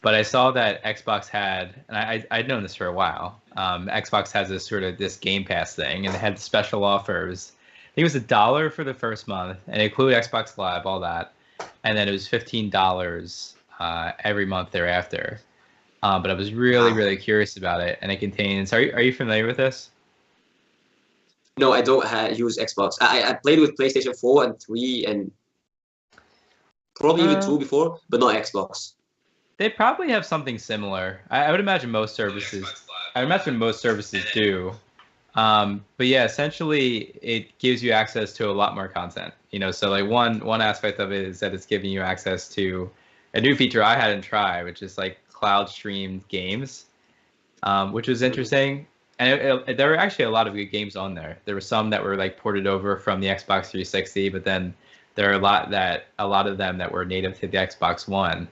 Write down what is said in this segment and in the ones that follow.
But I saw that Xbox had, and I'd known this for a while. Xbox has this sort of this Game Pass thing, and they had special offers. I think it was $1 for the first month, and it included Xbox Live, all that, and then it was $15 every month thereafter. But I was really, Wow. really curious about it, and it contains. Are you familiar with this? No, I don't use Xbox. I played with PlayStation 4 and 3 and probably even Uh, 2 before, but not Xbox. they probably have something similar. I would imagine most services. I would imagine most services do. But yeah, essentially, it gives you access to a lot more content. So like one aspect of it is that it's giving you access to a new feature I hadn't tried, which is like cloud streamed games, which was Mhm. interesting. And there were actually a lot of good games on there. There were some that were like ported over from the Xbox 360, but then there are a lot of them that were native to the Xbox One.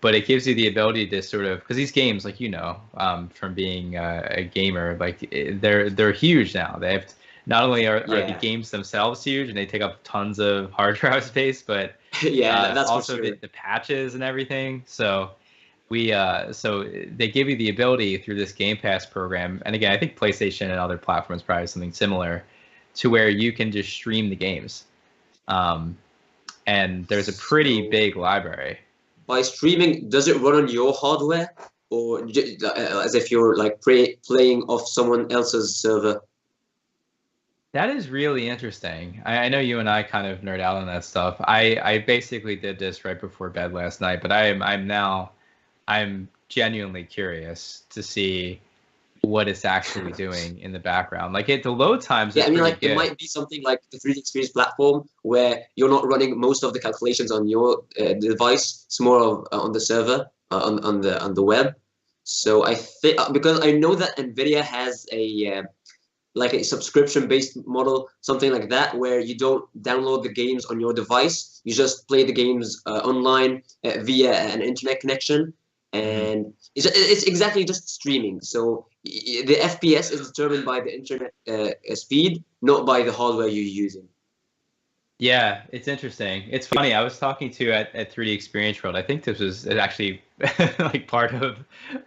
But it gives you the ability to sort of, because these games, like from being a gamer, like they're huge now. They have not only are the Yeah, games themselves huge and they take up tons of hard drive space, but yeah, that's for also sure. the patches and everything. So they give you the ability through this Game Pass program, and again, I think PlayStation and other platforms probably have something similar, to where you can just stream the games. Um, and there's a pretty So big library. by streaming, does it run on your hardware, or as if you're like playing off someone else's server? That is really interesting. I know you and I kind of nerd out on that stuff. I basically did this right before bed last night, but I'm genuinely curious to see what it's actually doing in the background. Like the load times are Yeah, I mean, pretty like it good. might be something like the 3D experience platform where you're not running most of the calculations on your device. It's more of on the server, on the web. So I think because I know that NVIDIA has a like a subscription-based model, something like that, where you don't download the games on your device. You just play the games online via an internet connection, Mhm. and it's exactly just streaming. So the FPS is determined by the internet speed, not by the hardware you're using. Yeah, it's interesting. It's funny. I was talking to at 3D Experience World. I think this was actually like part of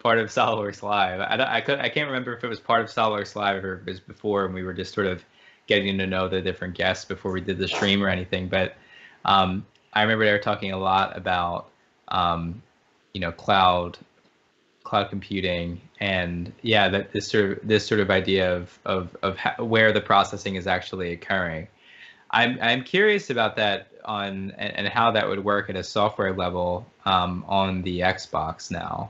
SolidWorks Live. I can't remember if it was part of SolidWorks Live or if it was before, and we were just sort of getting to know the different guests before we did the stream or anything. But I remember they were talking a lot about um, cloud computing, and yeah, that this sort of idea of where the processing is actually occurring. I'm curious about that and how that would work at a software level on the Xbox now.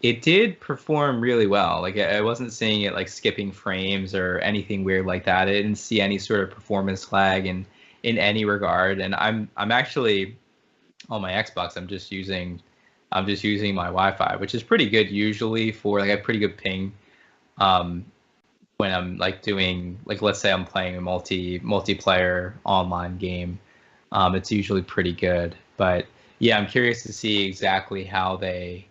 It did perform really well. Like I wasn't seeing it like skipping frames or anything weird like that. I didn't see any sort of performance lag in any regard. And I'm actually on my Xbox. I'm just using my Wi-Fi, which is pretty good usually for like a pretty good ping. Um, when I'm like doing like let's say I'm playing a multiplayer online game, it's usually pretty good. But yeah, I'm curious to see exactly how they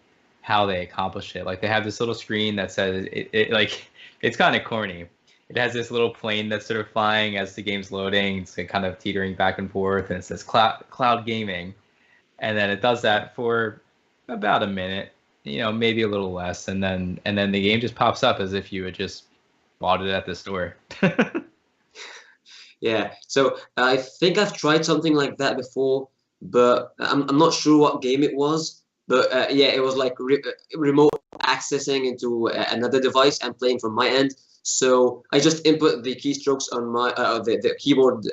accomplish it. Like they have this little screen that says it like it's kind of corny. It has this little plane that's sort of flying as the game's loading. It's kind of teetering back and forth, and it says cloud gaming, and then it does that for about a minute, maybe a little less, and then the game just pops up as if you had just bought it at the store. Yeah, so I think I've tried something like that before, but I'm not sure what game it was. But yeah, it was like remote accessing into another device and playing from my end. So I just input the keystrokes on the keyboard.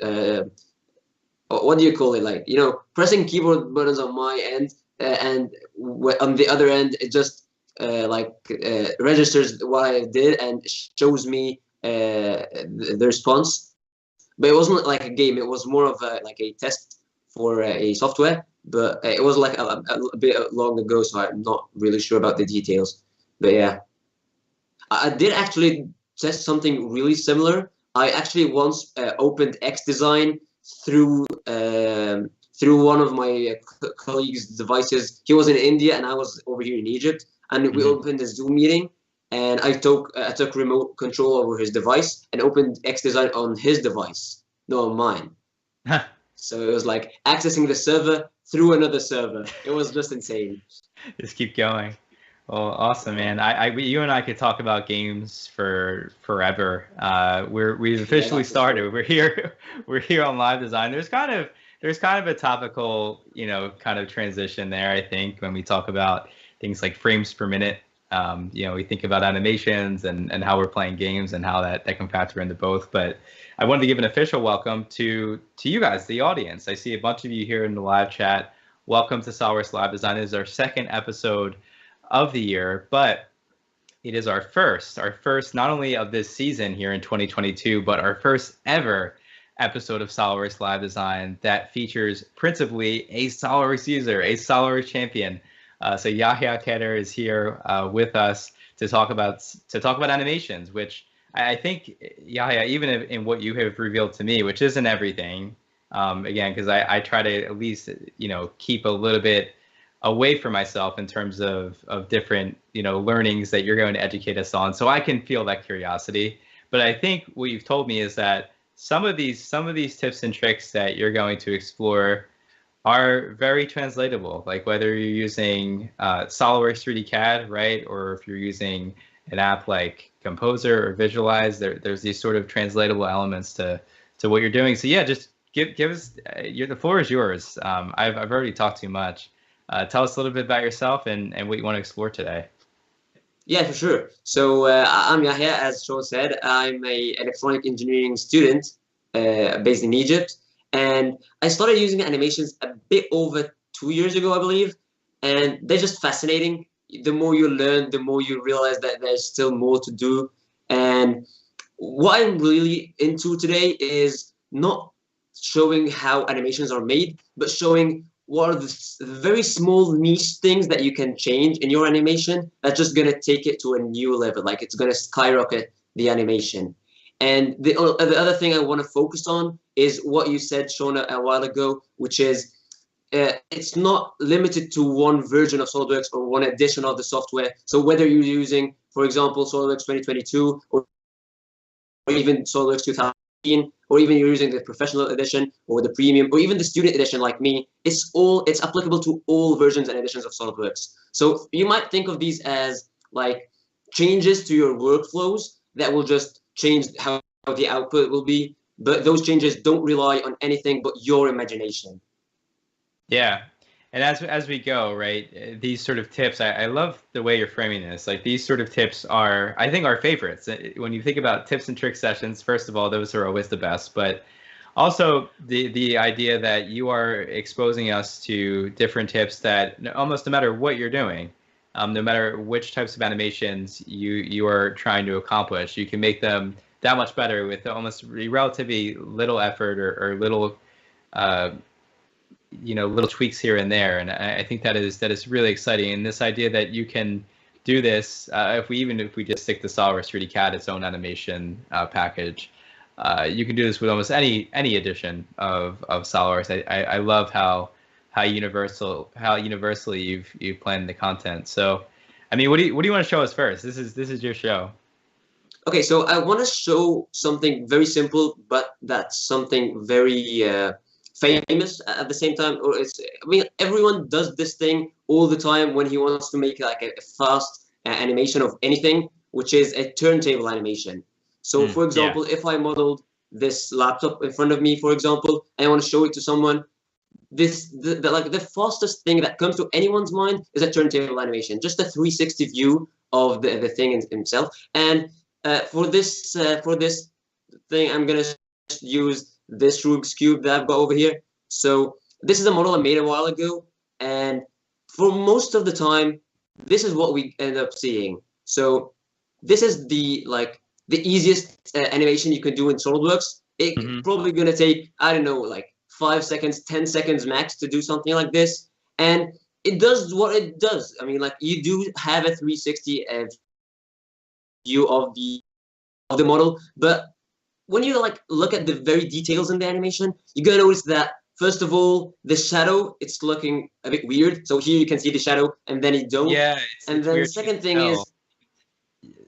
What do you call it? Like, pressing keyboard buttons on my end, and on the other end, it just registers what I did and shows me the response. But it wasn't like a game. It was more of like a test for a software. But it was like a bit long ago, so I'm not really sure about the details. But yeah, I did actually test something really similar. I actually once opened XDesign through through one of my colleagues' devices. He was in India and I was over here in Egypt, and we Mhm. opened a Zoom meeting. And I took remote control over his device and opened XDesign on his device, not on mine. So it was like accessing the server through another server. It was just insane. Just keep going. Well, awesome, man. You and I could talk about games for forever. We've Yeah, officially that's for sure. started. We're here. We're here on live design. There's kind of a topical, kind of transition there. I think when we talk about things like frames per minute, we think about animations and how we're playing games and how that can factor into both. But I wanted to give an official welcome to you guys, the audience. I see a bunch of you here in the live chat. Welcome to Solidworks Live Design. This is our second episode of the year, but it is our first not only of this season here in 2022, but our first ever episode of Solidworks Live Design that features principally a Solidworks user, a Solidworks champion. So Yahya Khedr is here with us to talk about animations, which I think, Yahya, even in what you have revealed to me, which isn't everything, again, because I try to at least keep a little bit away from myself in terms of different learnings that you're going to educate us on, so I can feel that curiosity. But I think what you've told me is that some of these tips and tricks that you're going to explore are very translatable, like whether you're using SolidWorks 3D CAD, right, or if you're using an app like Composer or Visualize. There's these sort of translatable elements to what you're doing. So yeah, just give us the floor is yours. I've already talked too much. Tell us a little bit about yourself and what you want to explore today. Yeah, for sure. So I'm Yahya, as Joe said. I'm a electronic engineering student based in Egypt, and I started using animations a bit over 2 years ago, I believe, and they're just fascinating. The more you learn, the more you realize that there's still more to do. And what I'm really into today is not showing how animations are made, but showing what are the very small niche things that you can change in your animation that's just going to take it to a new level. Like it's going to skyrocket the animation. And the other thing I want to focus on is what you said, Shona, a while ago, which is it's not limited to one version of SolidWorks or one edition of the software. So whether you're using, for example, SolidWorks 2022 or even SolidWorks 2000, or even you're using the professional edition or the premium or even the student edition like me, it's applicable to all versions and editions of SolidWorks. So you might think of these as like changes to your workflows that will just change how the output will be, but those changes don't rely on anything but your imagination. Yeah. And as we go, right, these sort of tips, I love the way you're framing this. Like these sort of tips are, I think, our favorites. When you think about tips and trick sessions, first of all, those are always the best. But also the idea that you are exposing us to different tips that almost no matter what you're doing, no matter which types of animations you are trying to accomplish, you can make them that much better with almost relatively little effort or little little tweaks here and there. And I think that is really exciting. And this idea that you can do this, if we just stick to SolidWorks 3D CAD, its own animation package, you can do this with almost any edition of SolidWorks. I love how universally you've planned the content. So, I mean, what do you want to show us first? This is your show. Okay, so I want to show something very simple, but that's something very famous at the same time. Or I mean, everyone does this thing all the time when he wants to make like a fast animation of anything, which is a turntable animation. So, for example, if I modeled this laptop in front of me, for example, and I want to show it to someone, the fastest thing that comes to anyone's mind is a turntable animation, just a 360 view of the thing in himself. And for this thing, I'm gonna use this Rubik's cube that I've got over here. So this is a model I made a while ago, and for most of the time, this is what we end up seeing. So this is the easiest animation you can do in SolidWorks. It's probably gonna take, I don't know, like 5 seconds, 10 seconds max to do something like this, and it does what it does. I mean, like you do have a 360 view of the model, but when you like look at the very details in the animation, you're gonna notice that first of all, the shadow, it's looking a bit weird. So here you can see the shadow, and then you don't. Yeah, and then the second thing is,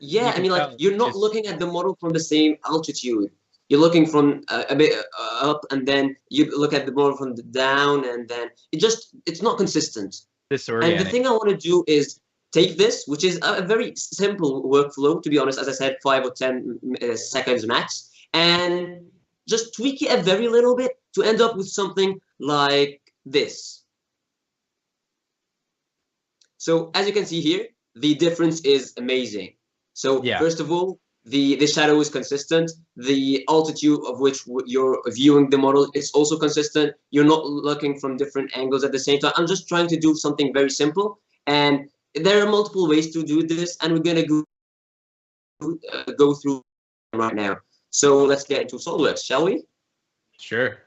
yeah, I mean, like you're not looking at the model from the same altitude. you're looking from a bit up, and then you look at the model from the down, and then it's not consistent. And the Disorienting. thing I want to do is take this, which is a very simple workflow, to be honest, as I said, 5 or 10 seconds max, and just tweak it a very little bit to end up with something like this. So as you can see here, the difference is amazing. So Yeah. first of all, the shadow is consistent. The altitude of which you're viewing the model is also consistent. You're not looking from different angles at the same time. I'm just trying to do something very simple. And there are multiple ways to do this, and we're going to go through right now. So let's get into SolidWorks, shall we? Sure.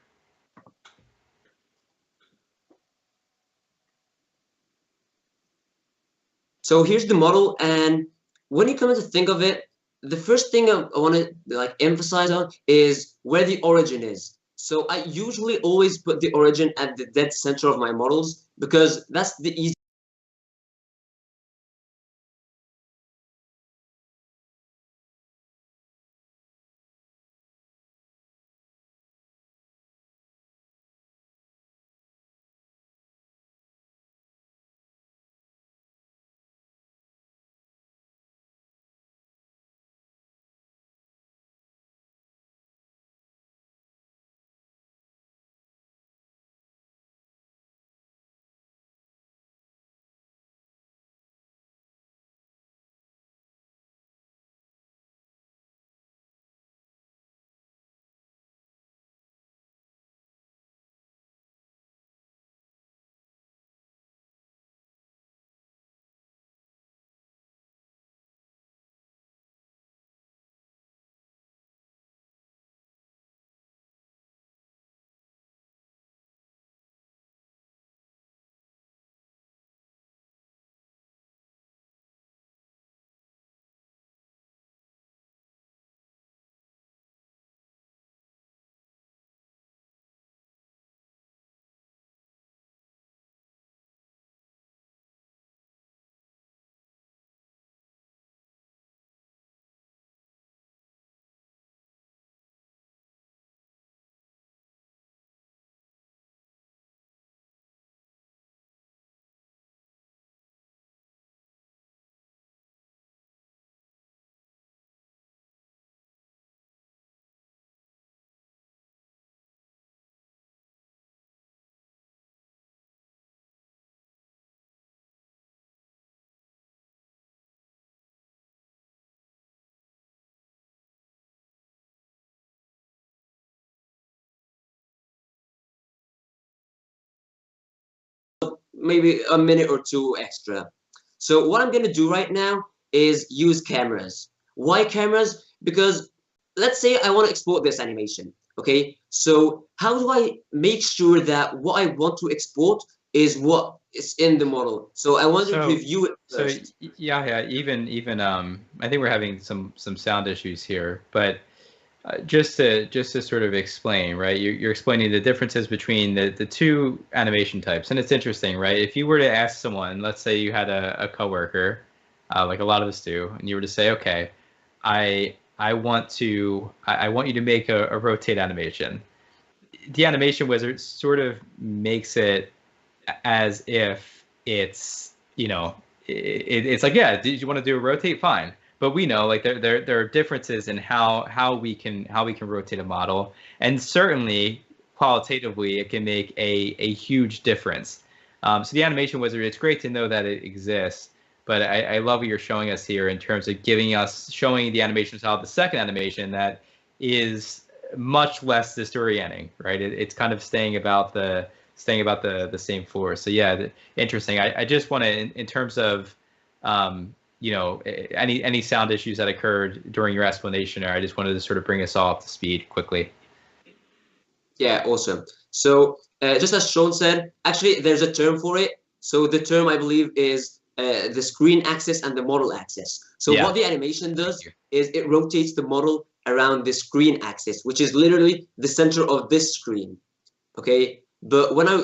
So here's the model, and when you come to think of it, the first thing I want to like emphasize on is where the origin is. So I usually always put the origin at the dead center of my models because that's the easy. Maybe a minute or two extra. So what I'm going to do right now is use cameras. Why cameras? Because let's say I want to export this animation. Okay, so how do I make sure that what I want to export is what is in the model? So I want to preview it first. So yeah, even I think we're having some sound issues here, but just to sort of explain, right? You're explaining the differences between the two animation types, and it's interesting, right? If you were to ask someone, let's say you had a coworker, like a lot of us do, and you were to say, okay, I want you to make a rotate animation. The animation wizard sort of makes it as if it's, it's like, yeah, do you want to do a rotate? Fine. But we know, like, there are differences in how we can rotate a model, and certainly qualitatively it can make a huge difference. So the animation wizard, it's great to know that it exists, but I love what you're showing us here in terms of showing the animation style of the second animation that is much less disorienting, right? It's kind of staying about the same floor. So yeah, interesting. I just want to, in terms of any sound issues that occurred during your explanation, or I just wanted to sort of bring us all up to speed quickly. Yeah, awesome. So just as Sean said, actually there's a term for it. So the term, I believe, is the screen axis and the model axis. So what the animation does is it rotates the model around the screen axis, which is literally the center of this screen. Okay, but when I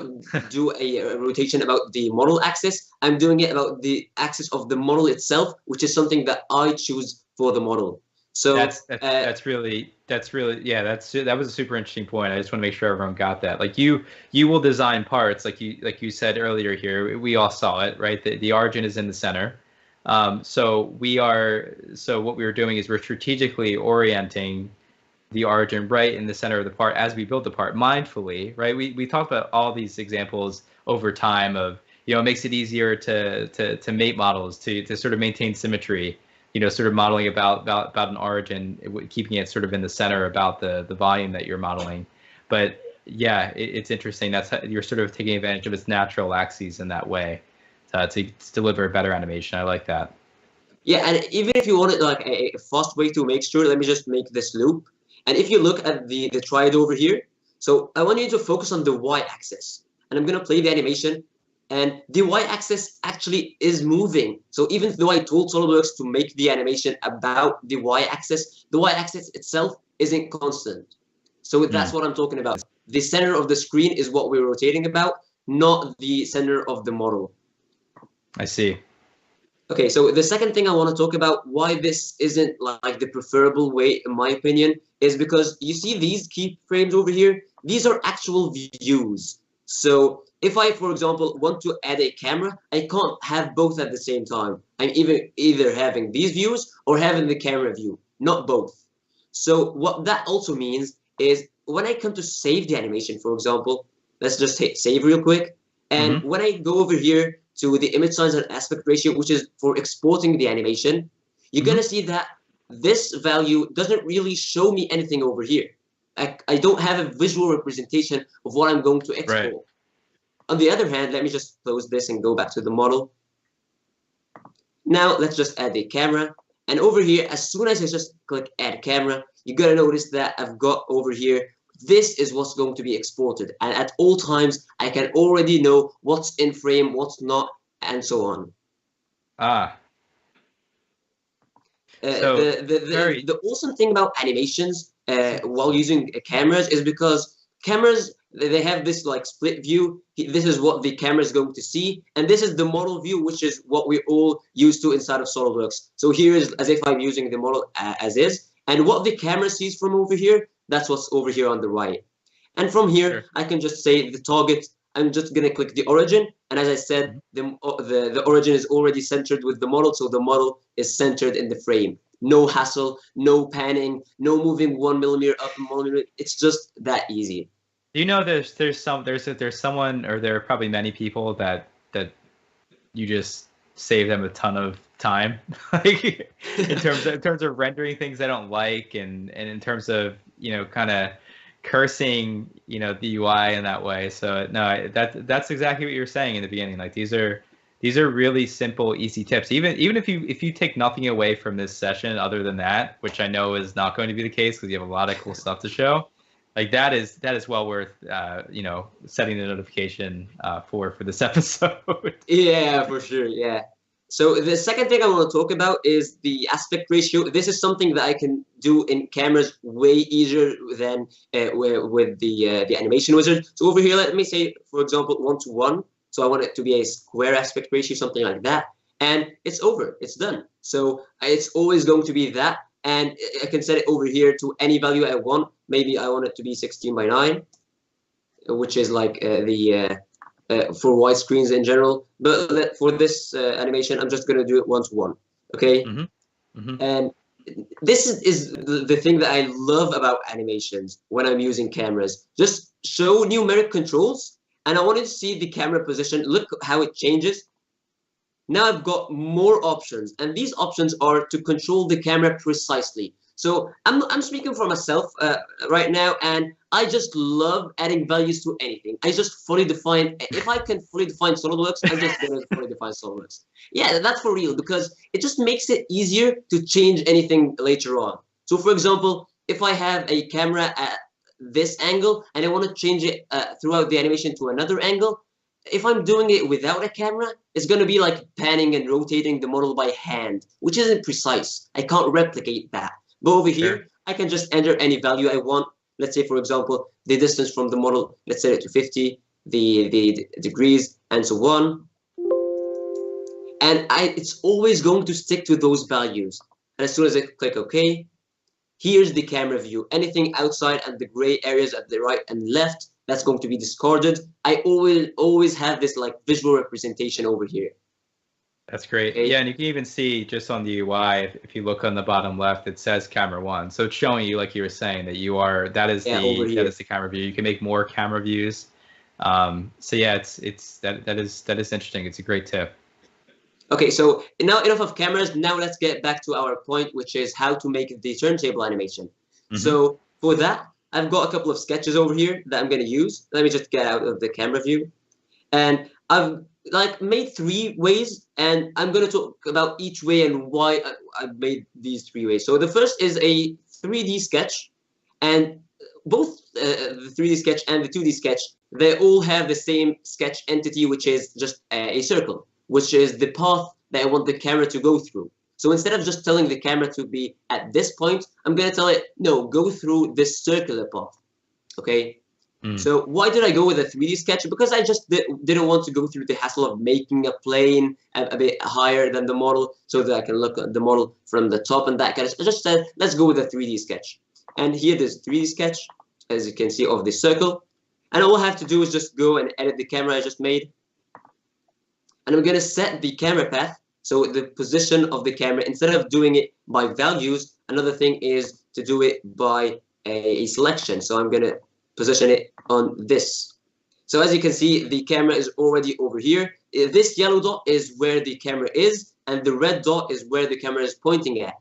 do a rotation about the model axis, I'm doing it about the axis of the model itself, which is something that I choose for the model. So that's really yeah, that was a super interesting point. I just want to make sure everyone got that. Like you will design parts like you said earlier here. We all saw it, right? The origin is in the center. So what we were doing is we're strategically orienting the origin right in the center of the part as we build the part mindfully, right? We talked about all these examples over time of, it makes it easier to mate models, to sort of maintain symmetry, sort of modeling about an origin, keeping it sort of in the center about the volume that you're modeling. But yeah, it's interesting. That's how you're sort of taking advantage of its natural axes in that way to deliver a better animation. I like that. Yeah, and even if you wanted like a fast way to make sure, let me just make this loop. And if you look at the triad over here, so I want you to focus on the y-axis. And I'm going to play the animation. And the y-axis actually is moving. So even though I told Solidworks to make the animation about the y-axis itself isn't constant. So that's what I'm talking about. The center of the screen is what we're rotating about, not the center of the model. I see. Okay, so the second thing I want to talk about why this isn't like the preferable way, in my opinion, is because you see these keyframes over here? These are actual views. So if I, for example, want to add a camera, I can't have both at the same time. I'm either having these views or having the camera view, not both. So what that also means is when I come to save the animation, for example, let's just hit save real quick. And when I go over here to the image size and aspect ratio, which is for exporting the animation, you're going to see that this value doesn't really show me anything over here. I don't have a visual representation of what I'm going to export. Right. On the other hand, let me just close this and go back to the model. Now, let's just add a camera. And over here, as soon as I just click add camera, you're going to notice that I've got over here, this is what's going to be exported. And at all times, I can already know what's in frame, what's not, and so on. The awesome thing about animations while using cameras is because cameras, they have this like split view. This is what the camera is going to see. And this is the model view, which is what we're all used to inside of SolidWorks. So here is as if I'm using the model as is. And what the camera sees from over here, that's what's over here on the right. And from here, I can just say the target. I'm just going to click the origin. And as I said, the origin is already centered with the model. So the model is centered in the frame. No hassle, no panning, no moving 1 millimeter up and 1 millimeter. It's just that easy. Do you know there's someone, or there are probably many people that you just save them a ton of time, like in terms of rendering things they don't like, and in terms of kind of cursing the UI in that way. So no, that's exactly what you were saying in the beginning. Like these are really simple, easy tips. Even if you take nothing away from this session other than that, which I know is not going to be the case because you have a lot of cool stuff to show. Like that is well worth setting the notification for this episode. Yeah, for sure. Yeah. So the second thing I want to talk about is the aspect ratio. This is something that I can do in cameras way easier than with the animation wizard. So over here, let me say, for example, 1:1. So I want it to be a square aspect ratio, something like that. And it's over. It's done. So it's always going to be that. And I can set it over here to any value I want. Maybe I want it to be 16:9, which is like for widescreens in general. But for this animation, I'm just going to do it 1:1. Okay? And this is the thing that I love about animations when I'm using cameras. Just show numeric controls. And I wanted to see the camera position. Look how it changes. Now I've got more options, and these options are to control the camera precisely. So I'm speaking for myself right now, and I just love adding values to anything. I just fully define. If I can fully define SolidWorks, I'm just gonna fully define SolidWorks. Yeah, that's for real, because it just makes it easier to change anything later on. So for example, if I have a camera at this angle and I want to change it throughout the animation to another angle, if I'm doing it without a camera, it's going to be like panning and rotating the model by hand, which isn't precise. I can't replicate that. But over here, I can just enter any value I want. Let's say, for example, the distance from the model, let's set it to 50, the degrees, and so on. And it's always going to stick to those values. And as soon as I click OK, Here's the camera view. Anything outside and the gray areas at the right and left, that's going to be discarded. I always have this like visual representation over here. That's great. Okay. Yeah, and you can even see just on the UI, if you look on the bottom left, it says camera 1. So it's showing you, like you were saying, that you are that is the camera view. You can make more camera views. So yeah, that is interesting. It's a great tip. Okay, so now enough of cameras. Now let's get back to our point, which is how to make the turntable animation. So for that, I've got a couple of sketches over here that I'm going to use. Let me just get out of the camera view. And I've like made 3 ways, and I'm going to talk about each way and why I made these 3 ways. So the first is a 3D sketch, and both the 3D sketch and the 2D sketch, they all have the same sketch entity, which is just a circle, which is the path that I want the camera to go through. So instead of just telling the camera to be at this point, I'm going to tell it, no, go through this circular path. Okay. So why did I go with a 3D sketch? Because I just didn't want to go through the hassle of making a plane a bit higher than the model so that I can look at the model from the top and that kind of stuff. I just said, let's go with a 3D sketch. And here there's a 3D sketch, as you can see, of the circle. And all I have to do is just go and edit the camera I just made. And I'm going to set the camera path, so the position of the camera, instead of doing it by values, another thing is to do it by a selection. So I'm going to position it on this. So as you can see, the camera is already over here. This yellow dot is where the camera is, and the red dot is where the camera is pointing at.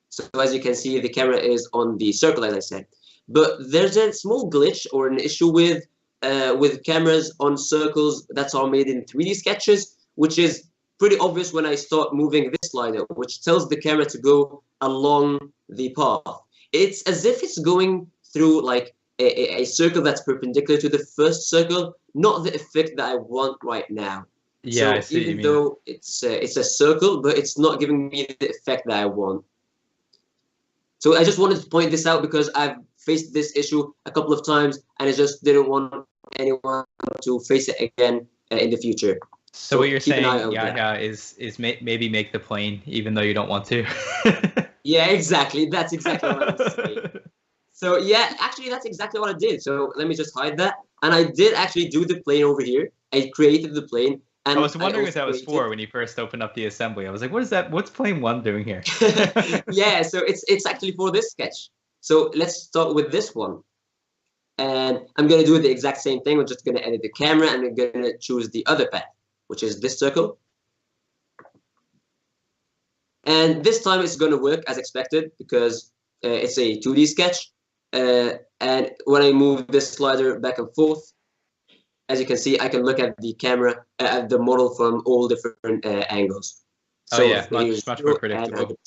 So as you can see, the camera is on the circle, as I said. But there's a small glitch or an issue with cameras on circles that are made in 3D sketches, which is pretty obvious when I start moving this slider, which tells the camera to go along the path. It's as if it's going through like a circle that's perpendicular to the first circle, not the effect that I want right now. Yeah, so I see even though it's a circle, but it's not giving me the effect that I want. So I just wanted to point this out because I've faced this issue a couple of times, and I just didn't want anyone to face it again in the future. So what you're saying, Yahya, is maybe make the plane even though you don't want to. Yeah, exactly. That's exactly what I was saying. So yeah, actually that's exactly what I did. So let me just hide that. And I did actually do the plane over here. I created the plane. And I was wondering what that was for when you first opened up the assembly. I was like, what is that? What's plane 1 doing here? Yeah, so it's actually for this sketch. So let's start with this one. And I'm going to do the exact same thing. We're just going to edit the camera, and I'm going to choose the other path, which is this circle. And this time it's going to work as expected because it's a 2D sketch. And when I move this slider back and forth, as you can see, I can look at the camera, at the model from all different angles. So yeah, much more predictable.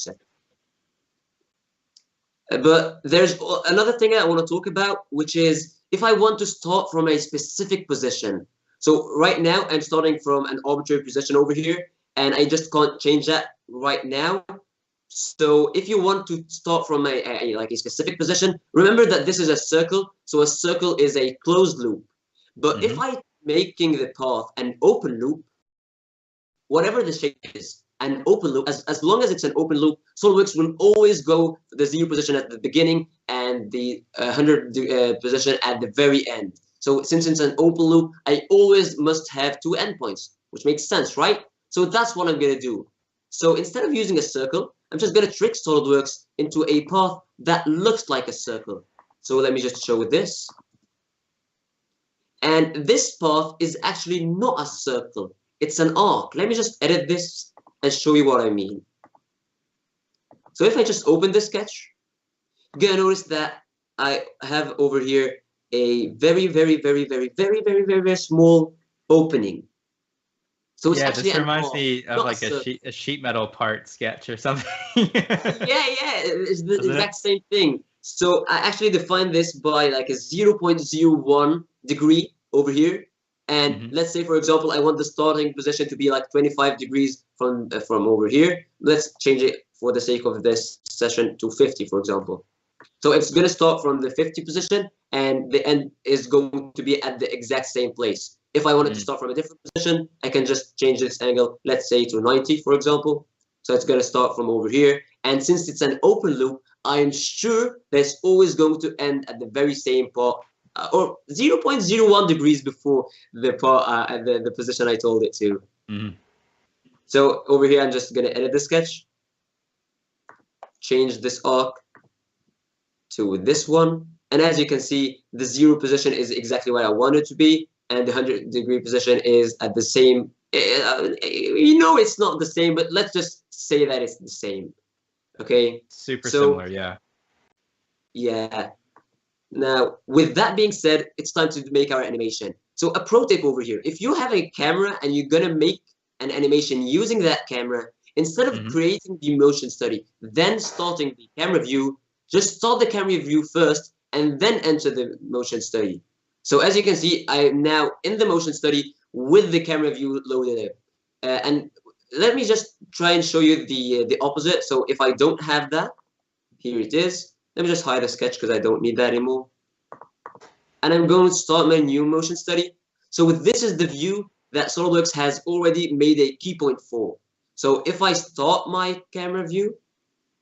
But there's another thing I want to talk about, which is if I want to start from a specific position. So right now I'm starting from an arbitrary position over here, and I just can't change that right now. So if you want to start from a specific position, remember that this is a circle. So a circle is a closed loop. But if I'm making the path an open loop, whatever the shape is, an open loop, as long as it's an open loop, Solidworks will always go the 0 position at the beginning and the 100 position at the very end. So since it's an open loop, I always must have 2 endpoints, which makes sense, right? So that's what I'm going to do. So instead of using a circle, I'm just going to trick Solidworks into a path that looks like a circle. So let me just show with this. And this path is actually not a circle. It's an arc. Let me just edit this and show you what I mean. So if I just open this sketch, you're going to notice that I have over here a very small opening. So it's actually this reminds me of like a sheet metal part sketch or something. yeah, it's the exact same thing. So I actually defined this by like a 0.01 degree over here. And let's say, for example, I want the starting position to be like 25 degrees from over here. Let's change it for the sake of this session to 50, for example. So it's going to start from the 50 position, and the end is going to be at the exact same place. If I wanted to start from a different position, I can just change this angle, let's say to 90, for example. So it's going to start from over here, And since it's an open loop, I'm sure that it's always going to end at the very same part, or 0.01 degrees before the part, the position I told it to. Mm-hmm. So over here, I'm just going to edit the sketch, change this arc to this one. And as you can see, the 0 position is exactly where I want it to be. And the 100-degree position is at the same, it's not the same, but let's just say that it's the same. Okay. Super similar, yeah. Yeah. Now, with that being said, it's time to make our animation. So a pro tip over here, if you have a camera and you're going to make an animation using that camera, instead of creating the motion study, then starting the camera view, just start the camera view first and then enter the motion study. So as you can see, I am now in the motion study with the camera view loaded up. And let me just try and show you the opposite. So if I don't have that, here it is. Let me just hide the sketch because I don't need that anymore. And I'm going to start my new motion study. So this is the view that Solidworks has already made a key point for. So if I start my camera view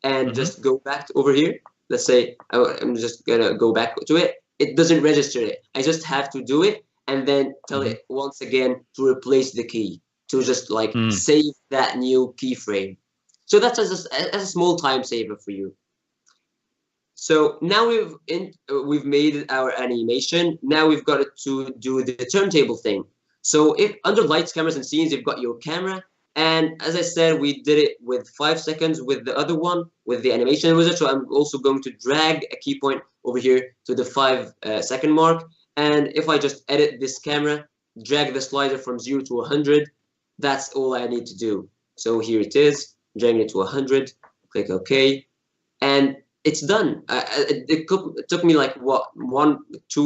and just go back over here, let's say I'm just going to go back to it. It doesn't register it. I just have to do it and then tell it once again to replace the key, to just like save that new keyframe. So that's a small time saver for you. So now we've made our animation. Now we've got to do the turntable thing. So if under lights, cameras, and scenes, you've got your camera. And as I said, we did it with 5 seconds with the other one, with the animation wizard. So I'm also going to drag a key point over here to the 5-second mark. And if I just edit this camera, drag the slider from 0 to 100, that's all I need to do. So here it is, dragging it to 100, click OK. And it's done. It took me like, what, 1-2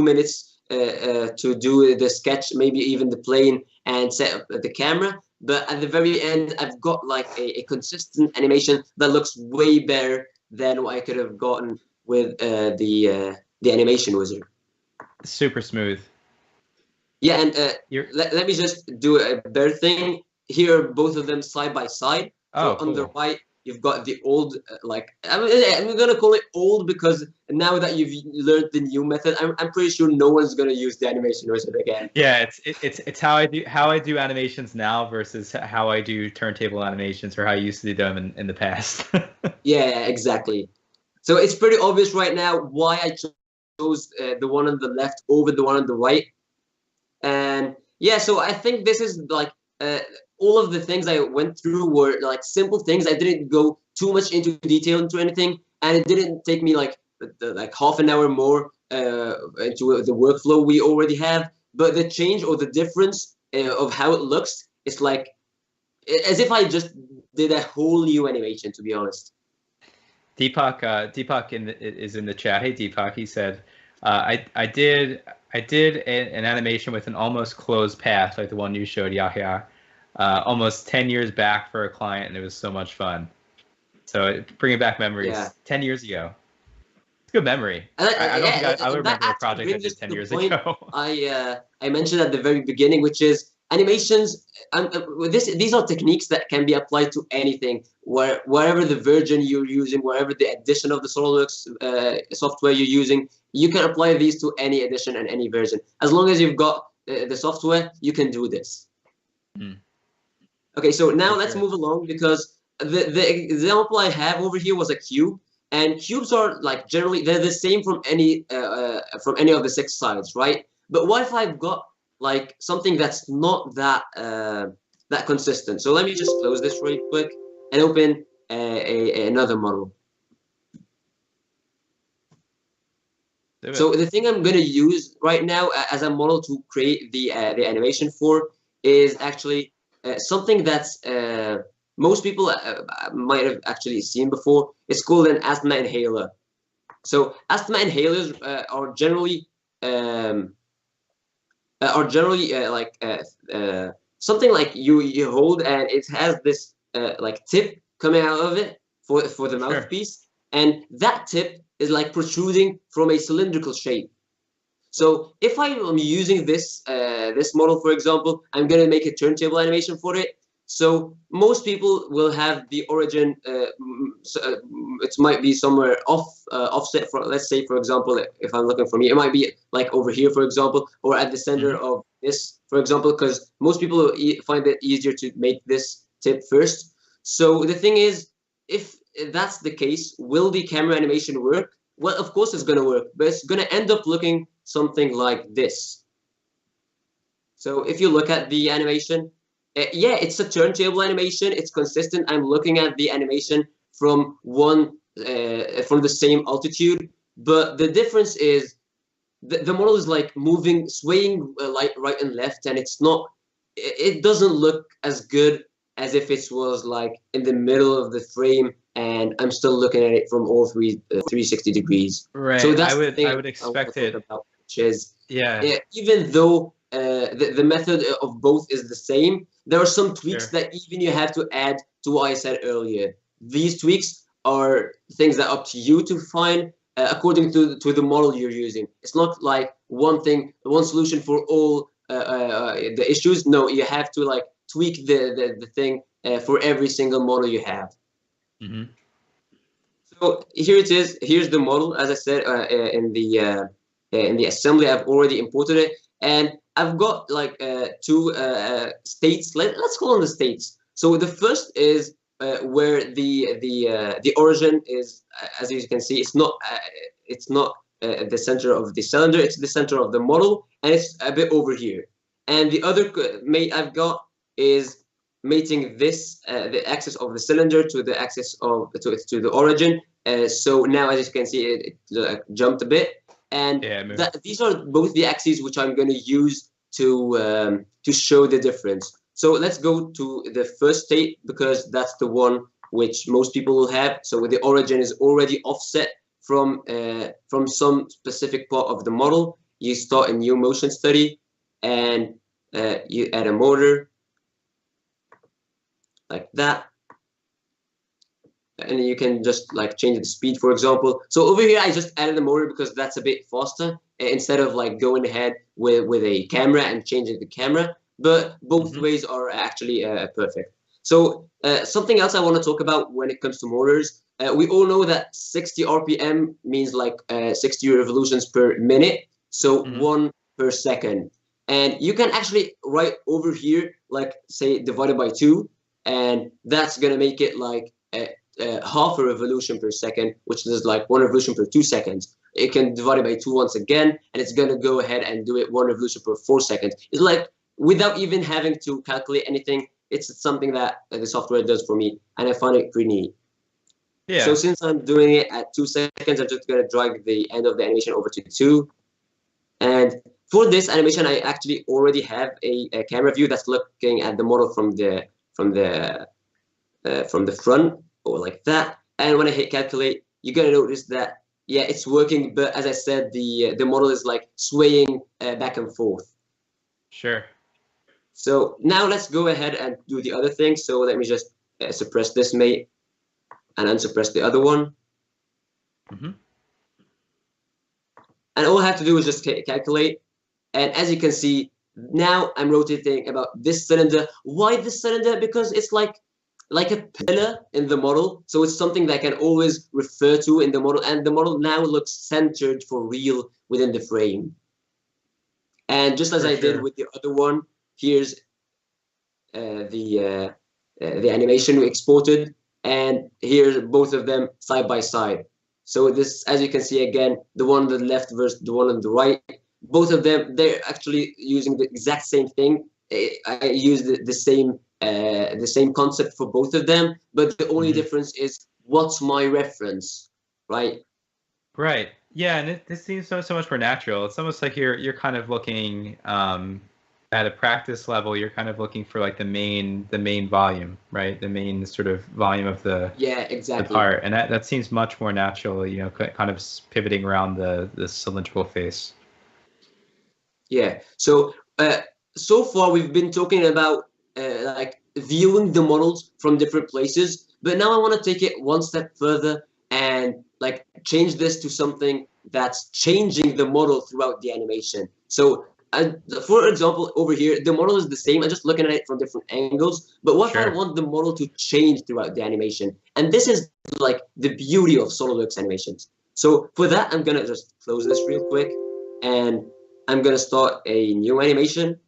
minutes to do the sketch, maybe even the plane, and set up the camera. But at the very end, I've got like a consistent animation that looks way better than what I could have gotten with the animation wizard. Super smooth. Yeah, and let me just do a better thing. Here are both of them side by side. Oh, so on cool. the right, you've got the old, I'm gonna call it old because now that you've learned the new method, I'm pretty sure no one's gonna use the animation wizard again. Yeah, it's how I do animations now versus how I do turntable animations, or how I used to do them in the past. Yeah, exactly. So it's pretty obvious right now why I chose the one on the left over the one on the right. And yeah, so I think this is like all of the things I went through were like simple things. I didn't go too much into detail into anything, and it didn't take me like half an hour more into the workflow we already have. But the change or the difference of how it looks, it's like as if I just did a whole new animation, to be honest. Deepak is in the chat. Hey Deepak, he said, I did an animation with an almost closed path like the one you showed, Yahya, almost 10 years back for a client, and it was so much fun. So bringing back memories. Yeah. 10 years ago. It's good memory. I don't think I would remember a project I did 10 years ago. I mentioned at the very beginning, which is animations. These are techniques that can be applied to anything, wherever the version you're using, wherever the edition of the Solidworks software you're using, you can apply these to any edition and any version. As long as you've got the software, you can do this. Okay, so now let's move along, because the example I have over here was a cube, and cubes are like generally they're the same from any of the 6 sides, right? But what if I've got like something that's not that that consistent? So let me just close this really quick and open another model. So the thing I'm going to use right now as a model to create the animation for is actually something that's most people might have actually seen before. It's called an asthma inhaler. So asthma inhalers are generally something like you hold, and it has this like tip coming out of it for the mouthpiece, and that tip is like protruding from a cylindrical shape. So if I am using this this model, for example, I'm going to make a turntable animation for it. So most people will have the origin. It might be somewhere offset. For, let's say, for example, if I'm looking for me, it might be like over here, for example, or at the center of this, for example, because most people find it easier to make this tip first. So the thing is, if that's the case, will the camera animation work? Well, of course it's going to work, but it's going to end up looking something like this. So if you look at the animation, yeah, it's a turntable animation. It's consistent. I'm looking at the animation from from the same altitude, but the difference is the model is like moving, swaying like right and left, and it's not. It doesn't look as good as if it was like in the middle of the frame, and I'm still looking at it from all 360 degrees. Right. So that's I the thing would expect it. about, which is Yeah. even though the method of both is the same, there are some tweaks that even you have to add to what I said earlier. These tweaks are things that are up to you to find according to the model you're using. It's not like one solution for all the issues. No, you have to like tweak the thing for every single model you have. So here it is. Here's the model. As I said in the assembly, I've already imported it, and I've got like two states. Let's call them the states. So the first is where the origin is, as you can see, it's not the center of the cylinder. It's the center of the model, and it's a bit over here. And the other mate I've got is mating this the axis of the cylinder to the axis of to the origin. So now, as you can see, it jumped a bit, and these are both the axes which I'm going to use to show the difference. So let's go to the first state, because that's the one which most people will have. So the origin is already offset from some specific part of the model. You start a new motion study, and you add a motor like that, and you can just like change the speed, for example. So over here I just added a motor because that's a bit faster, instead of like going ahead with a camera and changing the camera. But both ways are actually perfect. So something else I want to talk about when it comes to motors, we all know that 60 RPM means like 60 revolutions per minute, so 1 per second. And you can actually write over here, like say divided by 2, and that's gonna make it like half a revolution per second, which is like 1 revolution per 2 seconds. It can divide it by 2 once again, and it's gonna go ahead and do it 1 revolution per 4 seconds. It's like without even having to calculate anything. It's something that the software does for me, and I find it pretty neat. Yeah. So since I'm doing it at 2 seconds, I'm just gonna drag the end of the animation over to 2. And for this animation, I actually already have a camera view that's looking at the model from the front, or like that. And when I hit calculate, you're gonna notice that yeah, it's working. But as I said, the model is like swaying back and forth. Sure. So now let's go ahead and do the other thing. So let me just suppress this mate and unsuppress the other one. And all I have to do is just calculate. And as you can see, now I'm rotating about this cylinder. Why this cylinder? Because it's like a pillar in the model. So it's something that I can always refer to in the model. And the model now looks centered for real within the frame. And just as I did with the other one, here's the animation we exported, and here's both of them side by side. So this, as you can see again, the one on the left versus the one on the right, both of them, they're actually using the exact same thing. I used the same concept for both of them, but the only difference is what's my reference, right? Right. Yeah, and this seems so much more natural. It's almost like you're kind of looking at a practice level. You're kind of looking for like the main volume, right? The main sort of volume of the the part, and that seems much more natural. You know, kind of pivoting around the cylindrical face. Yeah. So so far we've been talking about like viewing the models from different places, but now I want to take it one step further and like change this to something that's changing the model throughout the animation. So for example, over here, the model is the same. I'm just looking at it from different angles. But what if I Sure. want the model to change throughout the animation? And this is like the beauty of SolidWorks animations. So for that, I'm gonna just close this real quick, and I'm gonna start a new animation.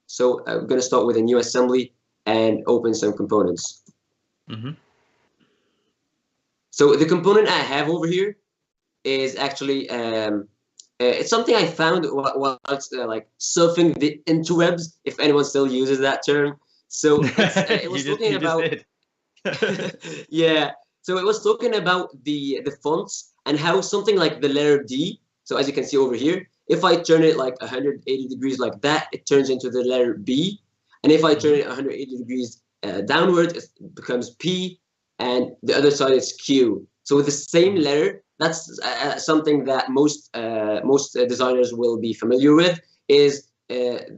So I'm gonna start with a new assembly and open some components. Mm-hmm. So the component I have over here is actually it's something I found while like surfing the interwebs, if anyone still uses that term. So it was talking You just about did. yeah. So it was talking about the fonts and how something like the letter D. So as you can see over here, if I turn it like 180 degrees like that, it turns into the letter B. And if I turn it 180 degrees downward, it becomes P, and the other side is Q. So with the same letter, that's something that most designers will be familiar with. Is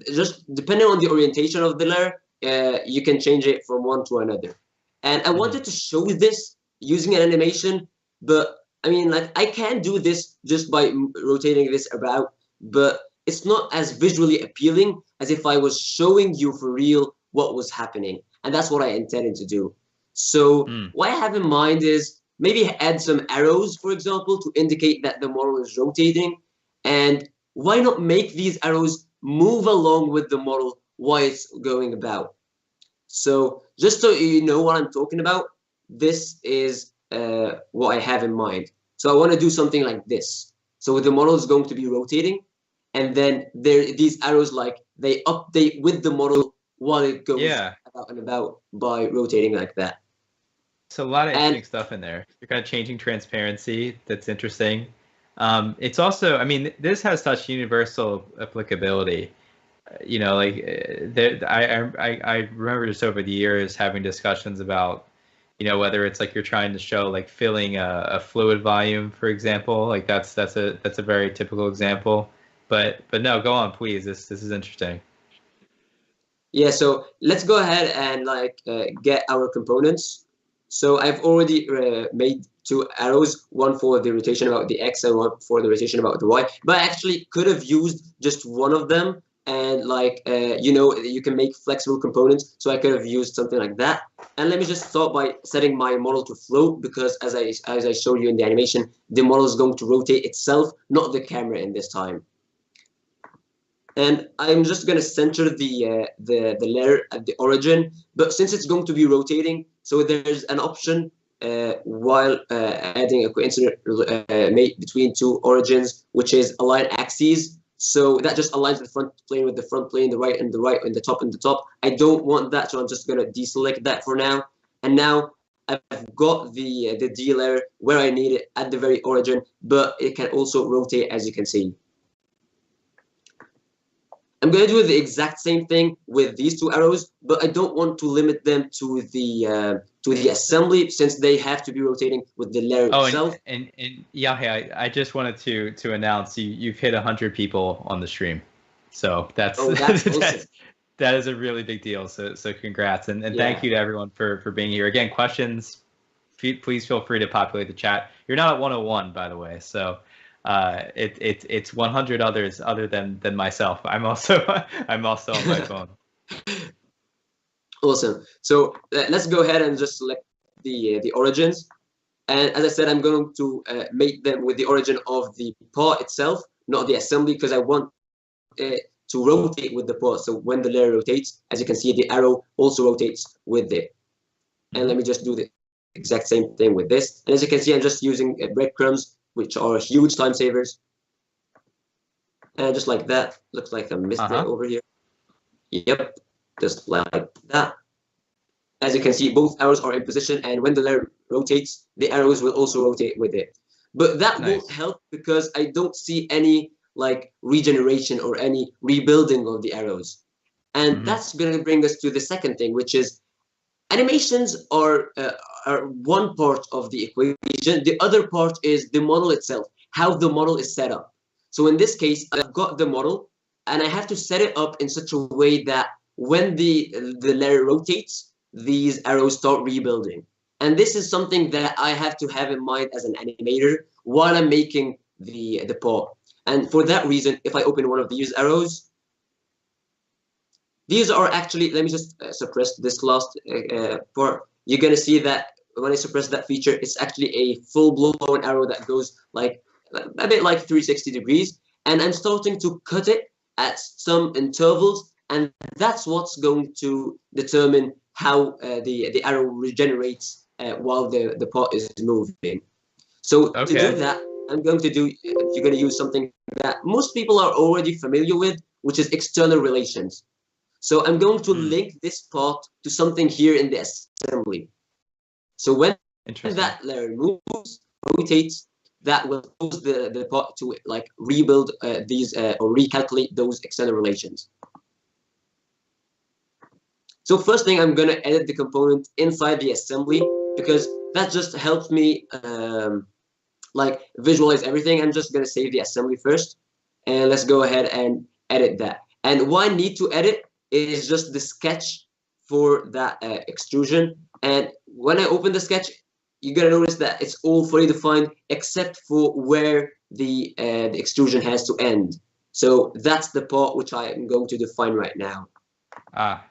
just depending on the orientation of the letter, you can change it from one to another. And I wanted to show this using an animation, but I mean, like, I can do this just by rotating this about, but it's not as visually appealing as if I was showing you for real what was happening. And that's what I intended to do. So what I have in mind is maybe add some arrows, for example, to indicate that the model is rotating. And why not make these arrows move along with the model while it's going about? So just so you know what I'm talking about, this is what I have in mind. So I want to do something like this. So the model is going to be rotating, and then these arrows, like, they update with the model while it goes about and about by rotating like that. So a lot of And interesting stuff in there. You're kind of changing transparency. That's interesting. It's also, I mean, this has such universal applicability. You know, like I remember just over the years having discussions about, you know, whether it's like you're trying to show like filling a fluid volume, for example, like that's a very typical example. But no, go on, please. This is interesting. yeah, so let's go ahead and like get our components. So I've already made two arrows, one for the rotation about the X and one for the rotation about the Y. But I actually could have used just one of them, and like you know, you can make flexible components. So I could have used something like that. And let me just start by setting my model to float, because as I showed you in the animation, the model is going to rotate itself, not the camera in this time. And I'm just going to center the layer at the origin, but since it's going to be rotating, so there's an option while adding a coincident mate between two origins, which is align axes. So that just aligns the front plane with the front plane, the right and the top and the top. I don't want that, so I'm just going to deselect that for now. And now I've got the D layer where I need it at the very origin, but it can also rotate, as you can see. I'm going to do the exact same thing with these two arrows, but I don't want to limit them to the assembly, since they have to be rotating with the layer itself. And Yahya, I just wanted to announce you've hit 100 people on the stream, so that's awesome. That is a really big deal. So congrats, and thank you to everyone for being here. Again, questions, please feel free to populate the chat. You're not at 101, by the way, so. It's 100 others other than myself. I'm also on my phone. Awesome. So let's go ahead and just select the origins. And as I said, I'm going to make them with the origin of the part itself, not the assembly, because I want it to rotate with the part. So when the layer rotates, as you can see, the arrow also rotates with it. And let me just do the exact same thing with this. And as you can see, I'm just using breadcrumbs, which are huge time savers. And just like that, looks like I missed it over here. Yep, just like that. As you can see, both arrows are in position, and when the layer rotates, the arrows will also rotate with it. But that won't help, because I don't see any like regeneration or any rebuilding of the arrows. And that's going to bring us to the second thing, which is animations are one part of the equation. The other part is the model itself, how the model is set up. So in this case, I've got the model, and I have to set it up in such a way that when the layer rotates, these arrows start rebuilding. And this is something that I have to have in mind as an animator while I'm making the part. And for that reason, if I open one of these arrows, These are actually, let me just suppress this last part. You're gonna see that when I suppress that feature, it's actually a full-blown arrow that goes like a bit like 360 degrees, and I'm starting to cut it at some intervals, and that's what's going to determine how the arrow regenerates while the part is moving. So to do Okay. that, I'm going to do, you're going to use something that most people are already familiar with, which is external relations. So I'm going to Hmm. link this part to something here in the assembly. So when Interesting. that layer moves, rotates, that will cause the part to like rebuild these or recalculate those external relations. So first thing, I'm going to edit the component inside the assembly because that just helps me like visualize everything. I'm just going to save the assembly first, and let's go ahead and edit that. And what I need to edit is just the sketch for that extrusion. And when I open the sketch, you're going to notice that it's all fully defined except for where the extrusion has to end. So that's the part which I am going to define right now. Ah.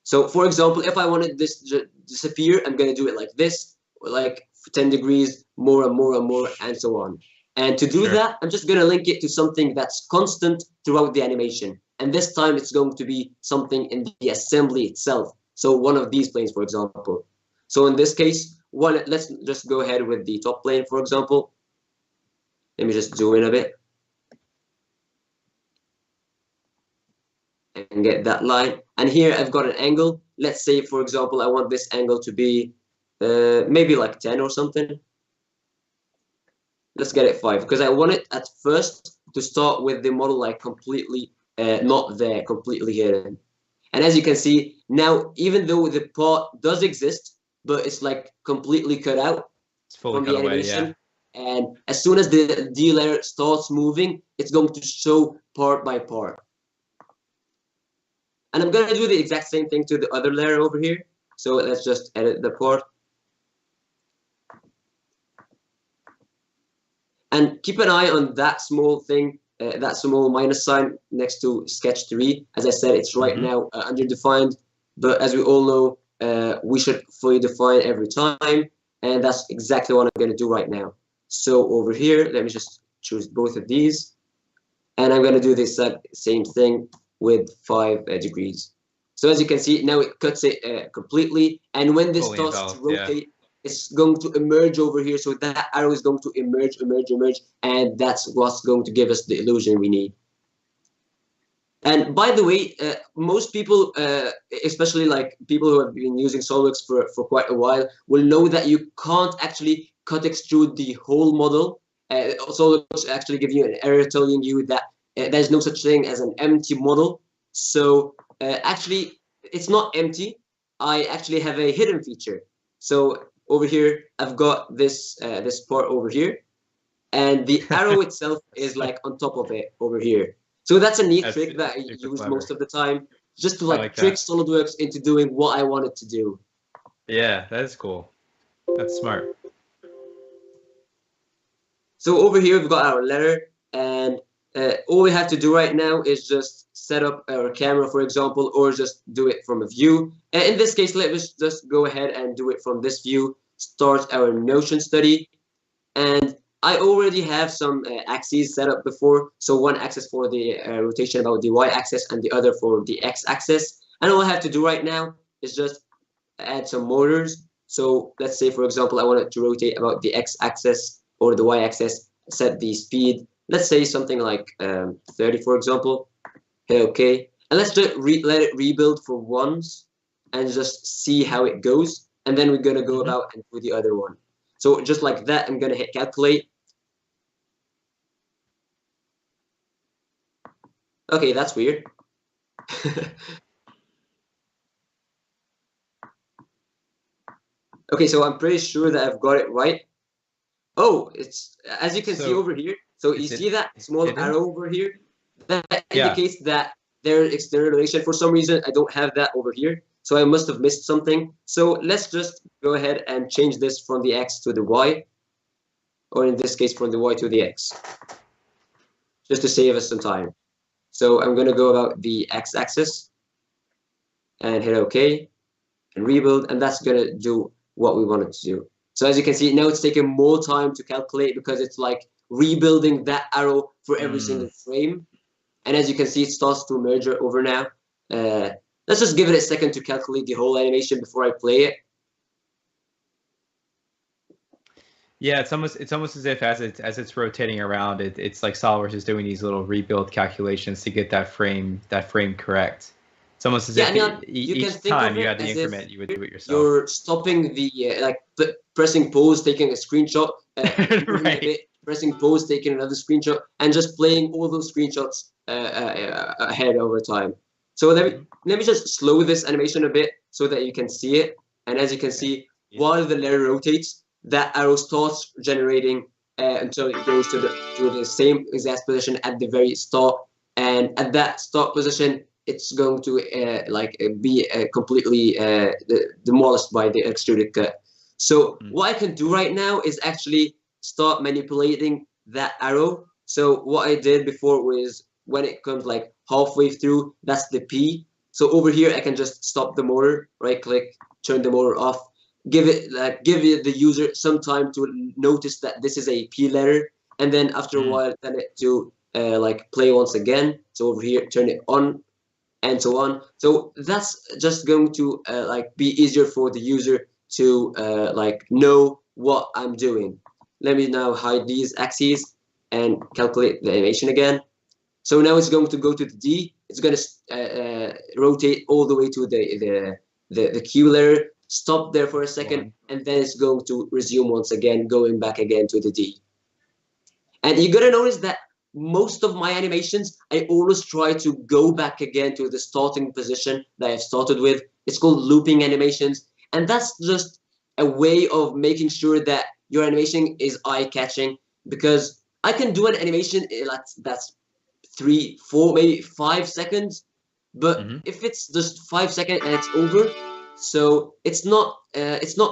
So for example, if I wanted this to disappear, I'm going to do it like this, or like 10 degrees, more and more and more, and so on. And to do Sure. that, I'm just going to link it to something that's constant throughout the animation. And this time it's going to be something in the assembly itself. So one of these planes, for example. So in this case, let's just go ahead with the top plane, for example. Let me just zoom in a bit and get that line. And here I've got an angle. Let's say, for example, I want this angle to be maybe like 10 or something. Let's get it 5 because I want it at first to start with the model like completely not there, completely hidden. And as you can see, now, even though the part does exist, but it's like completely cut out It's fully from cut the away. Yeah. animation. And as soon as the D layer starts moving, it's going to show part by part. And I'm going to do the exact same thing to the other layer over here. So let's just edit the part. And keep an eye on that small thing, that small minus sign next to sketch 3. As I said, it's right now underdefined. But as we all know, we should fully define every time. And that's exactly what I'm going to do right now. So over here, let me just choose both of these. And I'm going to do this same thing with 5 degrees. So as you can see, now it cuts it completely. And when this Fully starts to embellished. Yeah. rotate, it's going to emerge over here. So that arrow is going to emerge. And that's what's going to give us the illusion we need. And by the way, most people, especially like people who have been using Solidworks for quite a while, will know that you can't actually cut extrude the whole model. Solidworks actually give you an error telling you that there's no such thing as an empty model. So actually, it's not empty. I actually have a hidden feature. So over here, I've got this this part over here, and the arrow itself is like on top of it over here. So that's a neat That's trick that I super use clever. most of the time, just to I like like trick that. SolidWorks into doing what I want it to do. Yeah, that is cool. That's smart. So over here we've got our letter, and all we have to do right now is just set up our camera, for example, or just do it from a view. And in this case, let's just go ahead and do it from this view, start our Notion study. And I already have some axes set up before. So one axis for the rotation about the y-axis and the other for the x-axis. And all I have to do right now is just add some motors. So let's say, for example, I want it to rotate about the x-axis or the y-axis, set the speed. Let's say something like 30, for example. Hit OK. And let's just let it rebuild for once and just see how it goes. And then we're going to go about and do the other one. So just like that, I'm going to hit calculate. Okay, that's weird. Okay, so I'm pretty sure that I've got it right. Oh, it's as you can see So over here. So you is see it that small hidden? arrow over here? That Yeah. indicates that there's external relation. For some reason, I don't have that over here. So I must have missed something. So let's just go ahead and change this from the X to the Y, or in this case, from the Y to the X, just to save us some time. So I'm going to go about the x-axis and hit OK and rebuild, and that's going to do what we want it to do. So as you can see, now it's taking more time to calculate because it's like rebuilding that arrow for every single frame. And as you can see, it starts to merge over now. Let's just give it a second to calculate the whole animation before I play it. Yeah, it's almost as if as it's rotating around, it's like Solidworks is doing these little rebuild calculations to get that frame correct. It's almost as if each time you had the increment, you would do it yourself. You're stopping the like pressing pause, taking a screenshot, right. Pressing pause, taking another screenshot, and just playing all those screenshots ahead over time. So let me just slow this animation a bit so that you can see it. And as you can see, while the layer rotates, that arrow starts generating until it goes to the same exact position at the very start. And at that start position, it's going to be completely demolished by the extruded cut. So what I can do right now is actually start manipulating that arrow. So what I did before was when it comes like halfway through, that's the P. So over here, I can just stop the motor, right click, turn the motor off, give the user some time to notice that this is a P letter, and then after a while, tell it to like play once again. So over here, turn it on, and so on. So that's just going to like be easier for the user to like know what I'm doing. Let me now hide these axes and calculate the animation again. So now it's going to go to the D. It's going to rotate all the way to the Q layer, stop there for a second, and then it's going to resume once again, going back again to the D. And you're going to notice that most of my animations, I always try to go back again to the starting position that I've started with. It's called looping animations. And that's just a way of making sure that your animation is eye-catching, because I can do an animation that's 3, 4, maybe 5 seconds, but if it's just 5 seconds and it's over, so it's not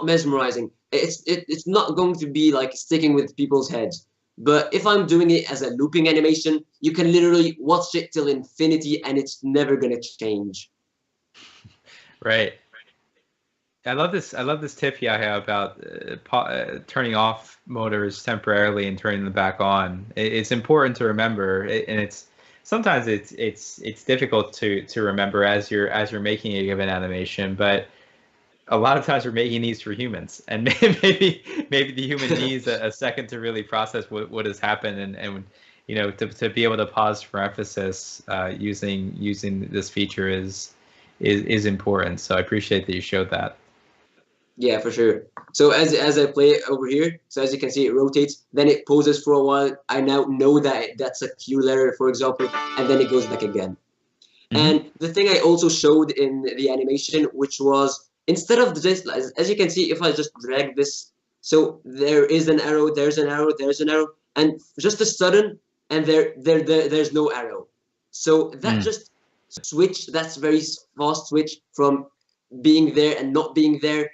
mesmerizing. It's not going to be like sticking with people's heads. But if I'm doing it as a looping animation, you can literally watch it till infinity and it's never gonna change. Right. I love this tip, Yahya, about turning off motors temporarily and turning them back on. It's important to remember, and sometimes it's difficult to remember as you're making a given animation, but a lot of times we're making these for humans, and maybe the human needs a second to really process what has happened, and you know, to be able to pause for emphasis using this feature is important. So I appreciate that you showed that. Yeah, for sure. So as I play it over here, so as you can see, it rotates, then it pauses for a while. I now know that that's a Q letter, for example, and then it goes back again. And the thing I also showed in the animation, which was instead of this, as you can see, if I just drag this, so there is an arrow, there's an arrow, there's an arrow, and just a sudden, and there's no arrow. So that just switch, that's very fast switch from being there and not being there.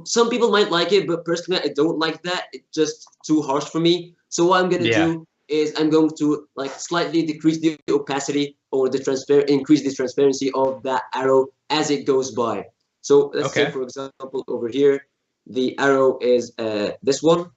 Some people might like it, but personally, I don't like that. It's just too harsh for me. So what I'm gonna do is I'm going to like slightly decrease the opacity or increase the transparency of that arrow as it goes by. So let's say, for example, over here, the arrow is this one.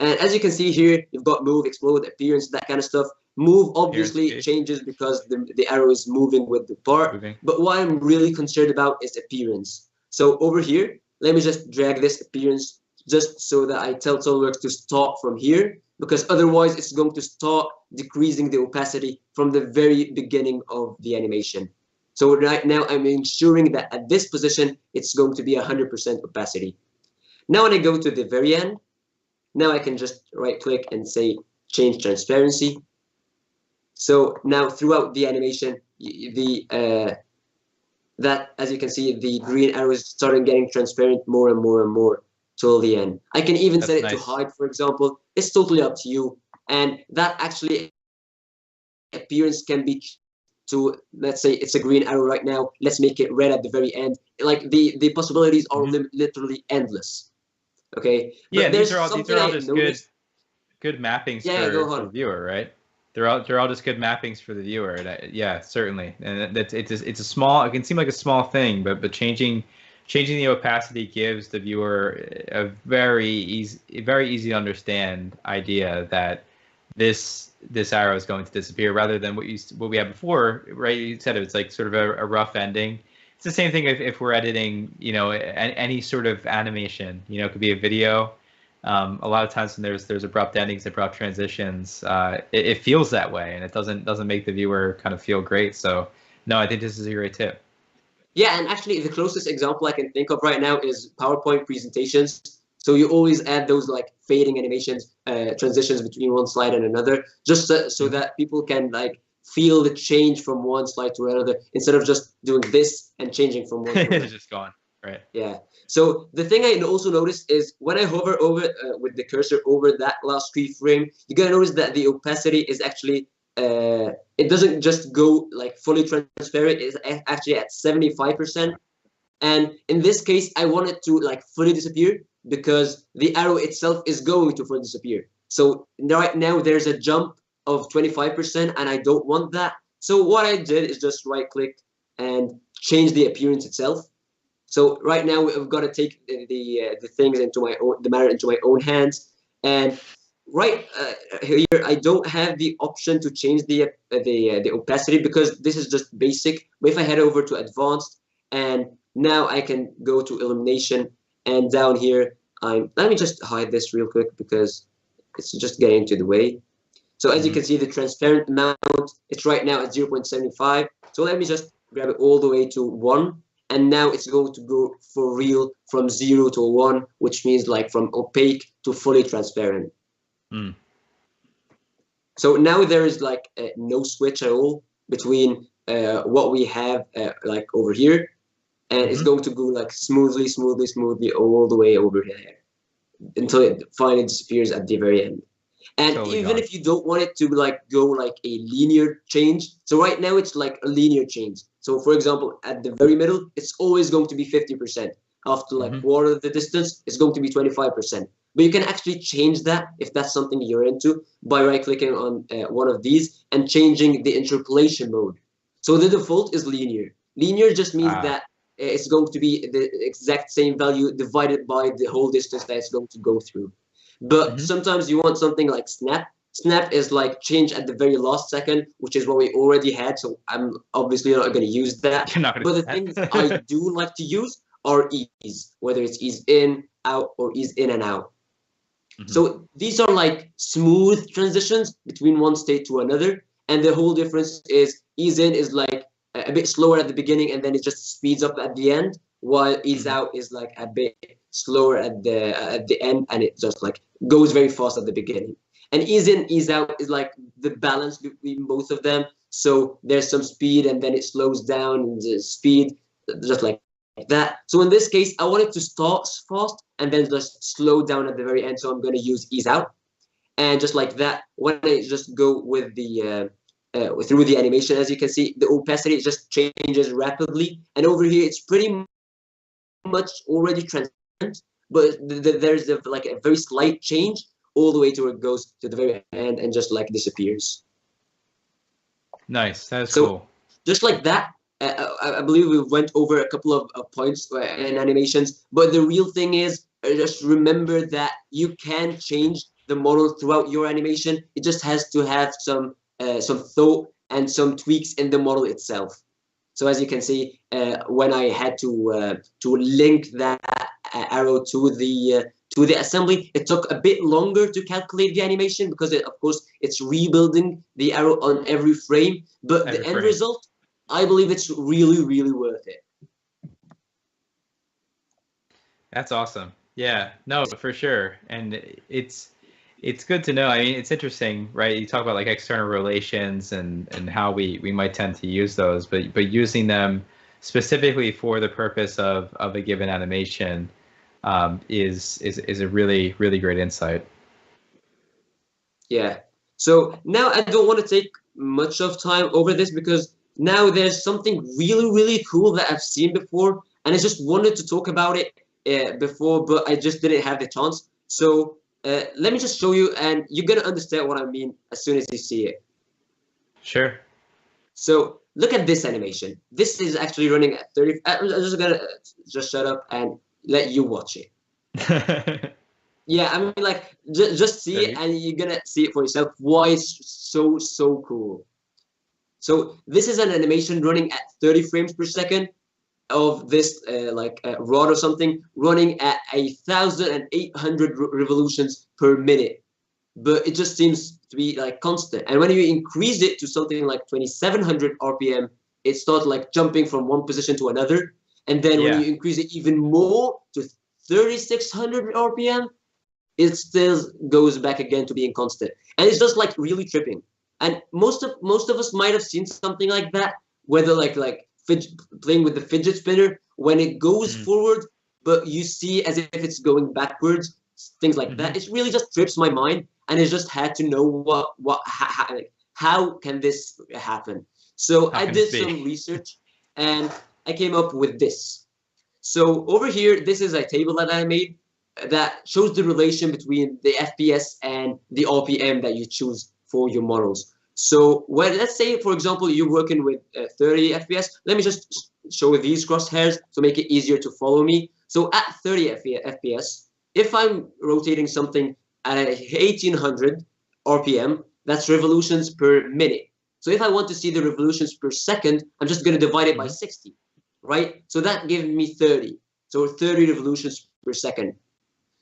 And as you can see here, you've got move, explode, appearance, that kind of stuff. Move obviously changes because the arrow is moving with the part. But what I'm really concerned about is appearance. So over here, let me just drag this appearance just so that I tell Solidworks to start from here, because otherwise it's going to start decreasing the opacity from the very beginning of the animation. So right now I'm ensuring that at this position, it's going to be 100% opacity. Now when I go to the very end, now I can just right click and say change transparency. So now throughout the animation, that, as you can see, the green arrow is starting getting transparent more and more and more till the end. I can even set it to hide, for example. It's totally up to you. And that actually appearance can be to, let's say it's a green arrow right now, let's make it red at the very end. Like the possibilities are literally endless. Okay. Yeah, these are all just good mappings for the viewer, right? they're all just good mappings for the viewer. And yeah, certainly. And it's a small. It can seem like a small thing, but changing the opacity gives the viewer a very easy to understand idea that this arrow is going to disappear, rather than what we had before, right? You said it's like sort of a rough ending. It's the same thing if we're editing, any sort of animation. It could be a video. A lot of times when there's abrupt endings, abrupt transitions, it feels that way, and it doesn't make the viewer kind of feel great. So no, I think this is a great tip. Yeah, and actually the closest example I can think of right now is PowerPoint presentations. So you always add those like fading animations, transitions between one slide and another, just so that people can like feel the change from one slide to another, instead of just doing this and changing from one to another. It's just gone. Right. Yeah. So the thing I also noticed is when I hover over with the cursor over that last keyframe, you're gonna notice that the opacity is actually it doesn't just go like fully transparent. It's actually at 75%. And in this case, I want it to like fully disappear because the arrow itself is going to fully disappear. So right now there's a jump of 25%, and I don't want that. So what I did is just right click and change the appearance itself. So right now I've got to take the things into the matter into my own hands, and right here I don't have the option to change the opacity because this is just basic. But if I head over to advanced, and now I can go to illumination, and down here let me just hide this real quick because it's just getting into the way. So as you can see, the transparent amount, it's right now at 0.75. So let me just grab it all the way to 1. And now it's going to go for real from 0 to 1, which means like from opaque to fully transparent. So now there is like no switch at all between what we have like over here, and it's going to go like smoothly all the way over here until it finally disappears at the very end. And totally even gone. If you don't want it to like go like a linear change, so right now it's like a linear change. So for example, at the very middle, it's always going to be 50%. After like quarter of the distance, it's going to be 25%. But you can actually change that if that's something you're into by right-clicking on one of these and changing the interpolation mode. So the default is linear. Linear just means that it's going to be the exact same value divided by the whole distance that it's going to go through. But sometimes you want something like snap. Snap is like change at the very last second, which is what we already had. So I'm obviously not going to use that. But the things I do like to use are ease, whether it's ease in, out, or ease in and out. So these are like smooth transitions between one state to another. And the whole difference is ease in is like a bit slower at the beginning, and then it just speeds up at the end, while ease out is like a bit slower at the end, and it just like goes very fast at the beginning. And ease in, ease out is like the balance between both of them. So there's some speed, and then it slows down, and the speed, just like that. So in this case, I want it to start fast and then just slow down at the very end. So I'm going to use ease out, and just like that, when I just go with the through the animation, as you can see, the opacity just changes rapidly, and over here it's pretty much already transparent, but there's like a very slight change all the way to where it goes to the very end and just like disappears. Nice, that's so cool. Just like that, I believe we went over a couple of points in animations, but the real thing is just remember that you can change the model throughout your animation. It just has to have some thought and some tweaks in the model itself. So as you can see, when I had to link that arrow to the assembly, it took a bit longer to calculate the animation because of course it's rebuilding the arrow on every frame. But the end result, I believe it's really, really worth it. That's awesome. Yeah, no, for sure. And it's good to know. I mean, it's interesting, right? You talk about like external relations and how we might tend to use those, but using them specifically for the purpose of a given animation is a really, really great insight. Yeah. So now I don't want to take much of time over this because now there's something really, really cool that I've seen before, and I just wanted to talk about it before, but I just didn't have the chance. So let me just show you, and you're gonna understand what I mean as soon as you see it. Sure. So look at this animation. This is actually running at 30. I'm just gonna just shut up and let you watch it. Yeah, I mean, like, just see it, and you're gonna see it for yourself. Why it's so cool. So this is an animation running at 30 frames per second of this rod or something running at 1,800 revolutions per minute, but it just seems to be like constant. And when you increase it to something like 2,700 RPM, it starts like jumping from one position to another. And then when you increase it even more to 3,600 RPM, it still goes back again to being constant. And it's just like really tripping. And most of us might have seen something like that, whether playing with the fidget spinner when it goes forward, but you see as if it's going backwards, things like that. It really just trips my mind, and I just had to know how can this happen. So I did some research, and I came up with this. So over here, this is a table that I made that shows the relation between the FPS and the RPM that you choose for your models. So let's say, for example, you're working with 30 FPS. Let me just show these crosshairs to make it easier to follow me. So at 30 FPS, if I'm rotating something at 1,800 RPM, that's revolutions per minute. So if I want to see the revolutions per second, I'm just going to divide it by 60, right? So that gives me 30. So 30 revolutions per second.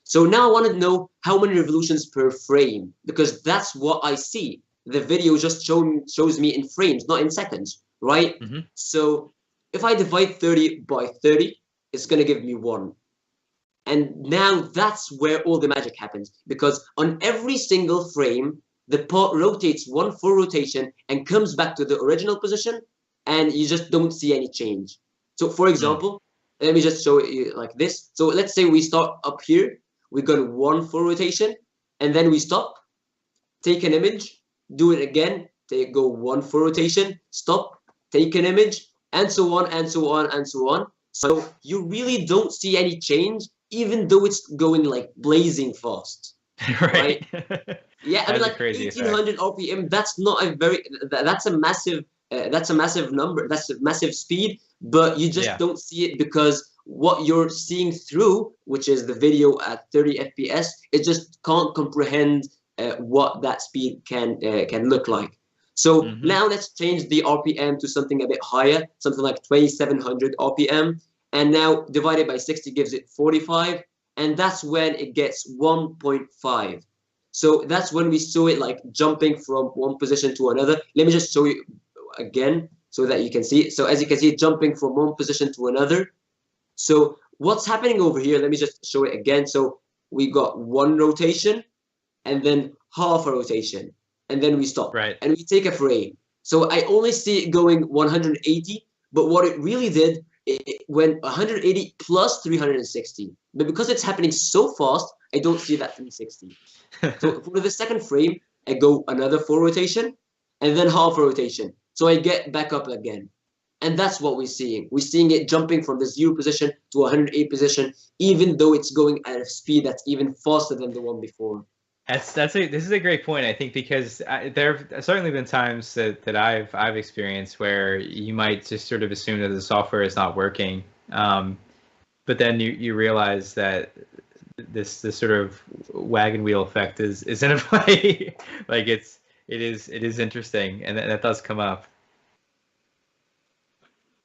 So now I want to know how many revolutions per frame, because that's what I see. The video just shows me in frames, not in seconds, right? So if I divide 30 by 30, it's going to give me 1. And now that's where all the magic happens, because on every single frame, the part rotates one full rotation and comes back to the original position, and you just don't see any change. So for example, let me just show you like this. So let's say we start up here. We got one full rotation, and then we stop, take an image, do it again, go one full rotation, stop, take an image, and so on, and so on, and so on. So you really don't see any change, even though it's going like blazing fast, right? Yeah, I mean, like 1,800 RPM. That's not a very. That's a massive. That's a massive number. That's a massive speed, but you just don't see it because what you're seeing through, which is the video at 30 FPS, it just can't comprehend what that speed can look like. So now let's change the RPM to something a bit higher, something like 2,700 RPM, and now divided by 60 gives it 45, and that's when it gets 1.5. So that's when we saw it like jumping from one position to another. Let me just show you again so that you can see it. So as you can see, jumping from one position to another. So what's happening over here? Let me just show it again. So we got one rotation, and then half a rotation, and then we stop, and we take a frame. So I only see it going 180, but what it really did, it went 180 plus 360. But because it's happening so fast, I don't see that 360. So for the second frame, I go another full rotation, and then half a rotation. So I get back up again. And that's what we're seeing. We're seeing it jumping from the 0 position to 108 position, even though it's going at a speed that's even faster than the one before. This is a great point, I think, because there have certainly been times that I've experienced where you might just sort of assume that the software is not working, but then you realize that this sort of wagon wheel effect is in a play. Like it is interesting, and that does come up.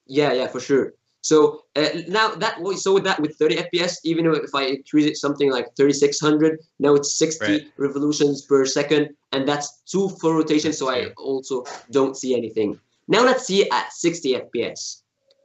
Yeah, for sure. So now with 30 FPS, even if I increase it something like 3,600, now it's 60 revolutions per second, and that's 2 full rotations. So I also don't see anything. Now let's see at 60 FPS.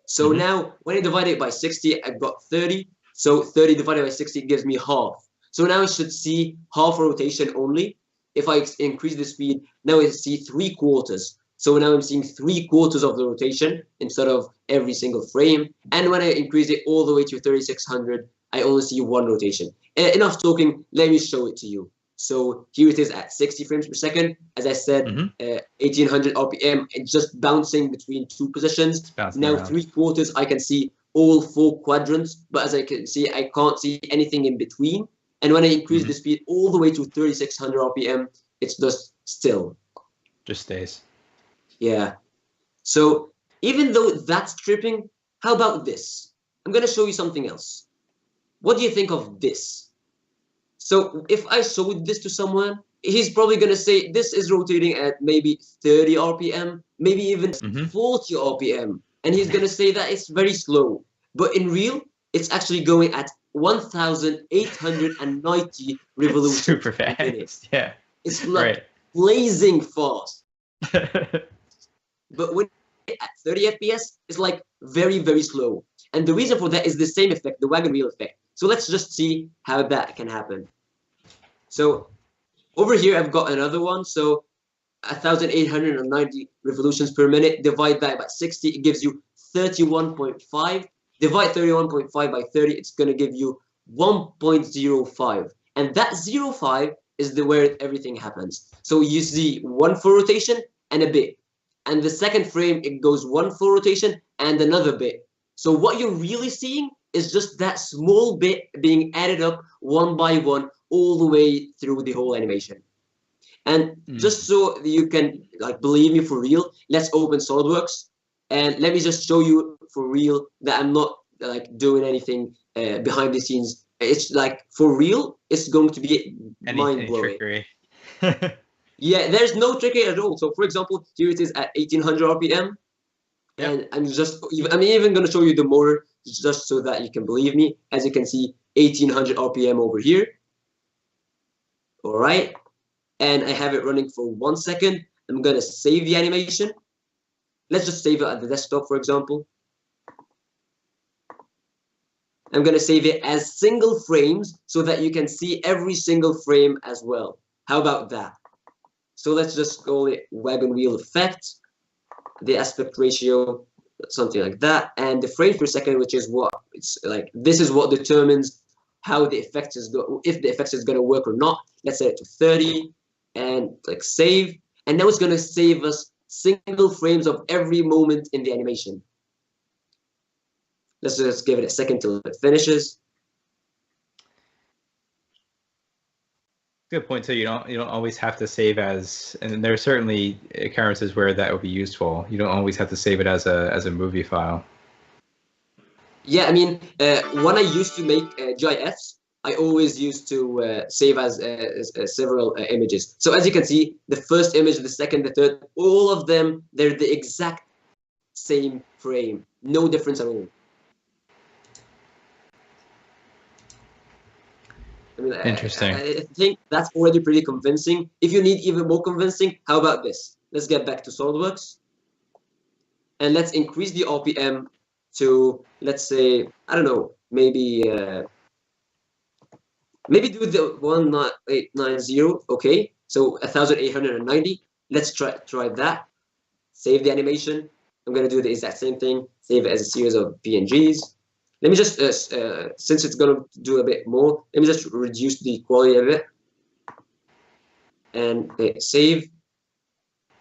So now when I divide it by 60, I've got 30. So 30 divided by 60 gives me half. So now I should see half a rotation only. If I increase the speed, now I see 3/4. So now I'm seeing 3/4 of the rotation instead of every single frame. And when I increase it all the way to 3,600, I only see 1 rotation. Enough talking, let me show it to you. So here it is at 60 frames per second. As I said, 1,800 RPM, it's just bouncing between 2 positions. Now around. 3/4, I can see all 4 quadrants, but as I can see, I can't see anything in between. And when I increase the speed all the way to 3,600 RPM, it's just still. Just stays. Yeah. So even though that's tripping, how about this? I'm gonna show you something else. What do you think of this? So if I showed this to someone, he's probably gonna say this is rotating at maybe 30 RPM, maybe even Mm-hmm. 40 RPM, and he's gonna say that it's very slow. But in real, it's actually going at 1,890 revolutions Super per minute. fast. Yeah. It's like Right. blazing fast. But when at 30 FPS, it's like very, very slow. And the reason for that is the same effect, the wagon wheel effect. So let's just see how that can happen. So over here, I've got another one. So 1,890 revolutions per minute, divide that by 60, it gives you 31.5. Divide 31.5 by 30, it's going to give you 1.05. And that 0.5 is where everything happens. So you see one full rotation and a bit. And the second frame, it goes one full rotation and another bit. So what you're really seeing is just that small bit being added up one by one all the way through the whole animation. And just so you can like believe me for real, let's open SolidWorks and let me just show you for real that I'm not like doing anything behind the scenes. It's like for real, it's going to be mind blowing. Trickery. Yeah, there's no trickery at all. So for example, here it is at 1800 RPM, and I'm even going to show you the motor just so that you can believe me. As you can see, 1800 RPM over here. All right. And I have it running for 1 second. I'm going to save the animation. Let's just save it at the desktop, for example. I'm going to save it as single frames so that you can see every single frame as well. How about that? So let's just call it wagon wheel effect, the aspect ratio, something like that, and the frames per second, which is what it's like. This is what determines how the effect is if the effect is going to work or not. Let's set it to 30 and click save, and now it's going to save us single frames of every moment in the animation. Let's just give it a second till it finishes. Good point. So you don't always have to save as, and there are certainly occurrences where that would be useful. You don't always have to save it as a movie file. Yeah, I mean, when I used to make GIFs, I always used to save as several images. So as you can see, the first image, the second, the third, all of them, they're the exact same frame. No difference at all. I mean, Interesting. I think that's already pretty convincing. If you need even more convincing, how about this? Let's get back to SolidWorks. And let's increase the RPM to, let's say, I don't know, maybe do the 1890. Okay, so 1,890. Let's try that. Save the animation. I'm gonna do the exact same thing. Save it as a series of PNGs. Let me just since it's gonna do a bit more, let me just reduce the quality of it and hit save.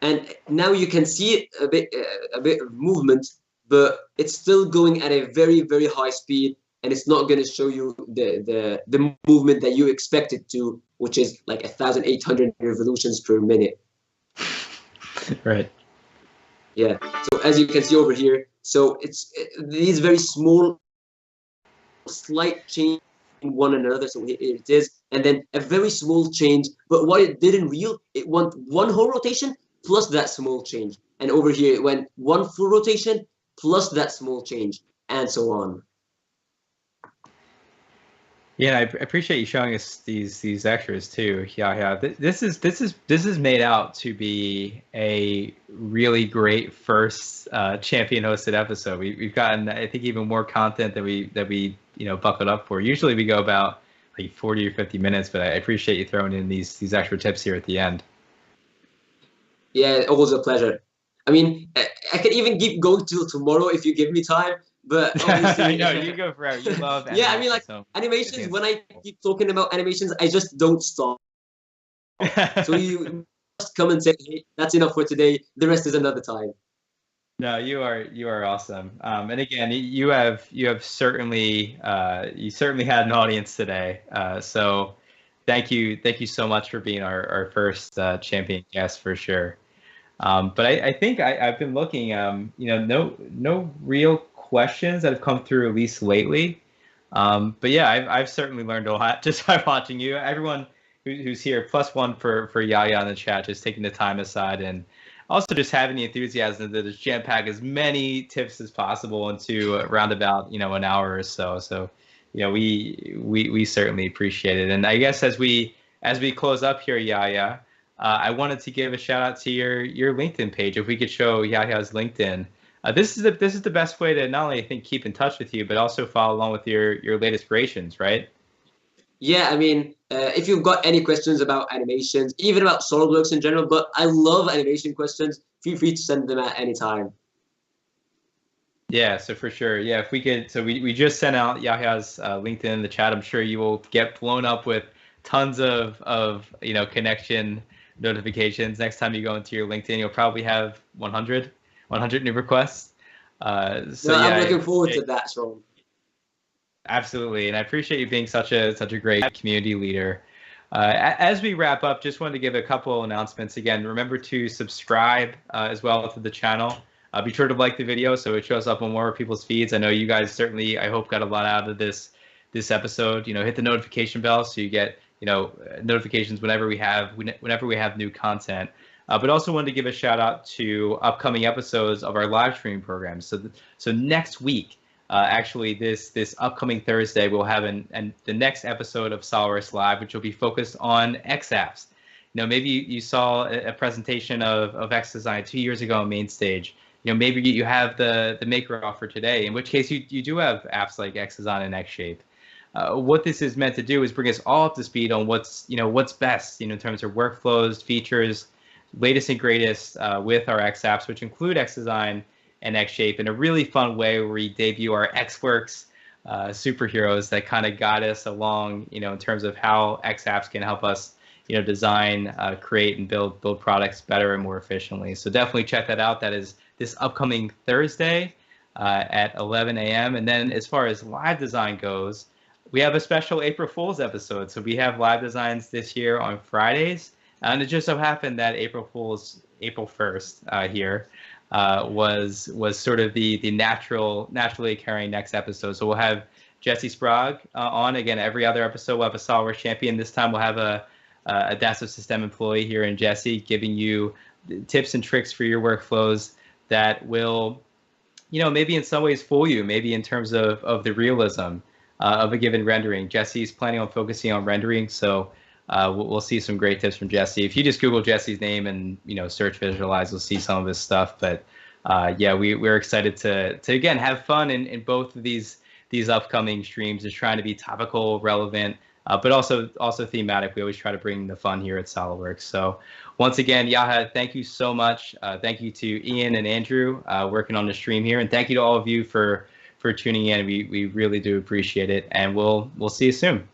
And now you can see a bit of movement, but it's still going at a very, very high speed, and it's not going to show you the movement that you expect it to, which is like 1,800 revolutions per minute. Right. Yeah. So as you can see over here, so it's these very small, slight change in one another. So here it is, and then a very small change. But what it did in real, it went one whole rotation plus that small change. And over here, it went one full rotation plus that small change, and so on. Yeah, I appreciate you showing us these extras too. Yeah. This is made out to be a really great first champion hosted episode. We've gotten, I think, even more content than we buckled up for. Usually we go about like 40 or 50 minutes, but I appreciate you throwing in these extra tips here at the end. Yeah, always a pleasure. I mean, I can even keep going till tomorrow if you give me time. But obviously, I know you go forever. You love yeah, I mean, like animations. When I keep talking about animations, I just don't stop. So you just come and say, "Hey, that's enough for today. The rest is another time." No, you are awesome. And again, you have certainly you certainly had an audience today. So thank you so much for being our first champion guest for sure. But I think I've been looking, no real questions that have come through, at least lately. But yeah, I've certainly learned a lot just by watching you. Everyone who's here, +1 for Yahya in the chat, just taking the time aside, and also just having the enthusiasm to just jam pack as many tips as possible into around about an hour or so. So, we certainly appreciate it. And I guess as we close up here, Yahya, I wanted to give a shout out to your LinkedIn page. If we could show Yahya's LinkedIn. This is the best way to not only, I think, keep in touch with you, but also follow along with your latest creations, right? Yeah, I mean, if you've got any questions about animations, even about SolidWorks in general, but I love animation questions, feel free to send them at any time. Yeah, so for sure. Yeah, if we could, so we just sent out Yahya's LinkedIn in the chat. I'm sure you will get blown up with tons of connection notifications. Next time you go into your LinkedIn, you'll probably have 100 new requests. So No, I'm yeah, looking forward to that, Sean. absolutely, and I appreciate you being such a great community leader. As we wrap up, just wanted to give a couple announcements. Again, remember to subscribe as well to the channel. Be sure to like the video so it shows up on more people's feeds. I know you guys certainly, I hope, got a lot out of this episode. Hit the notification bell so you get notifications whenever we have new content. But also wanted to give a shout out to upcoming episodes of our live streaming program. So next week, actually this upcoming Thursday, we'll have the next episode of SolidWorks Live, which will be focused on XApps. Maybe you saw a presentation of X Design 2 years ago on main stage. Maybe you have the maker offer today, in which case you do have apps like X Design and X Shape. What this is meant to do is bring us all up to speed on what's best, in terms of workflows, features, latest and greatest with our X apps, which include X Design and X Shape, in a really fun way where we debut our XWorks superheroes that kind of guide us along, in terms of how X apps can help us, design, create, and build products better and more efficiently. So definitely check that out. That is this upcoming Thursday at 11 a.m. And then as far as live design goes, we have a special April Fool's episode. So we have live designs this year on Fridays. And it just so happened that April 1st here was sort of the naturally occurring next episode. So we'll have Jesse Sprague on again. Every other episode we'll have a SolidWorks champion. This time we'll have a Dassault System employee here in Jesse, giving you tips and tricks for your workflows that will, maybe in some ways fool you, maybe in terms of the realism of a given rendering. Jesse's planning on focusing on rendering, so we'll see some great tips from Jesse. If you just Google Jesse's name and search visualize, you'll see some of his stuff. But yeah, we're excited to again have fun in both of these upcoming streams, just trying to be topical, relevant, but also thematic. We always try to bring the fun here at SolidWorks. So once again, Yahya, thank you so much. Thank you to Ian and Andrew working on the stream here, and thank you to all of you for tuning in. We really do appreciate it, and we'll see you soon.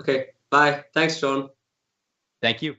Okay, bye. Thanks, Sean. Thank you.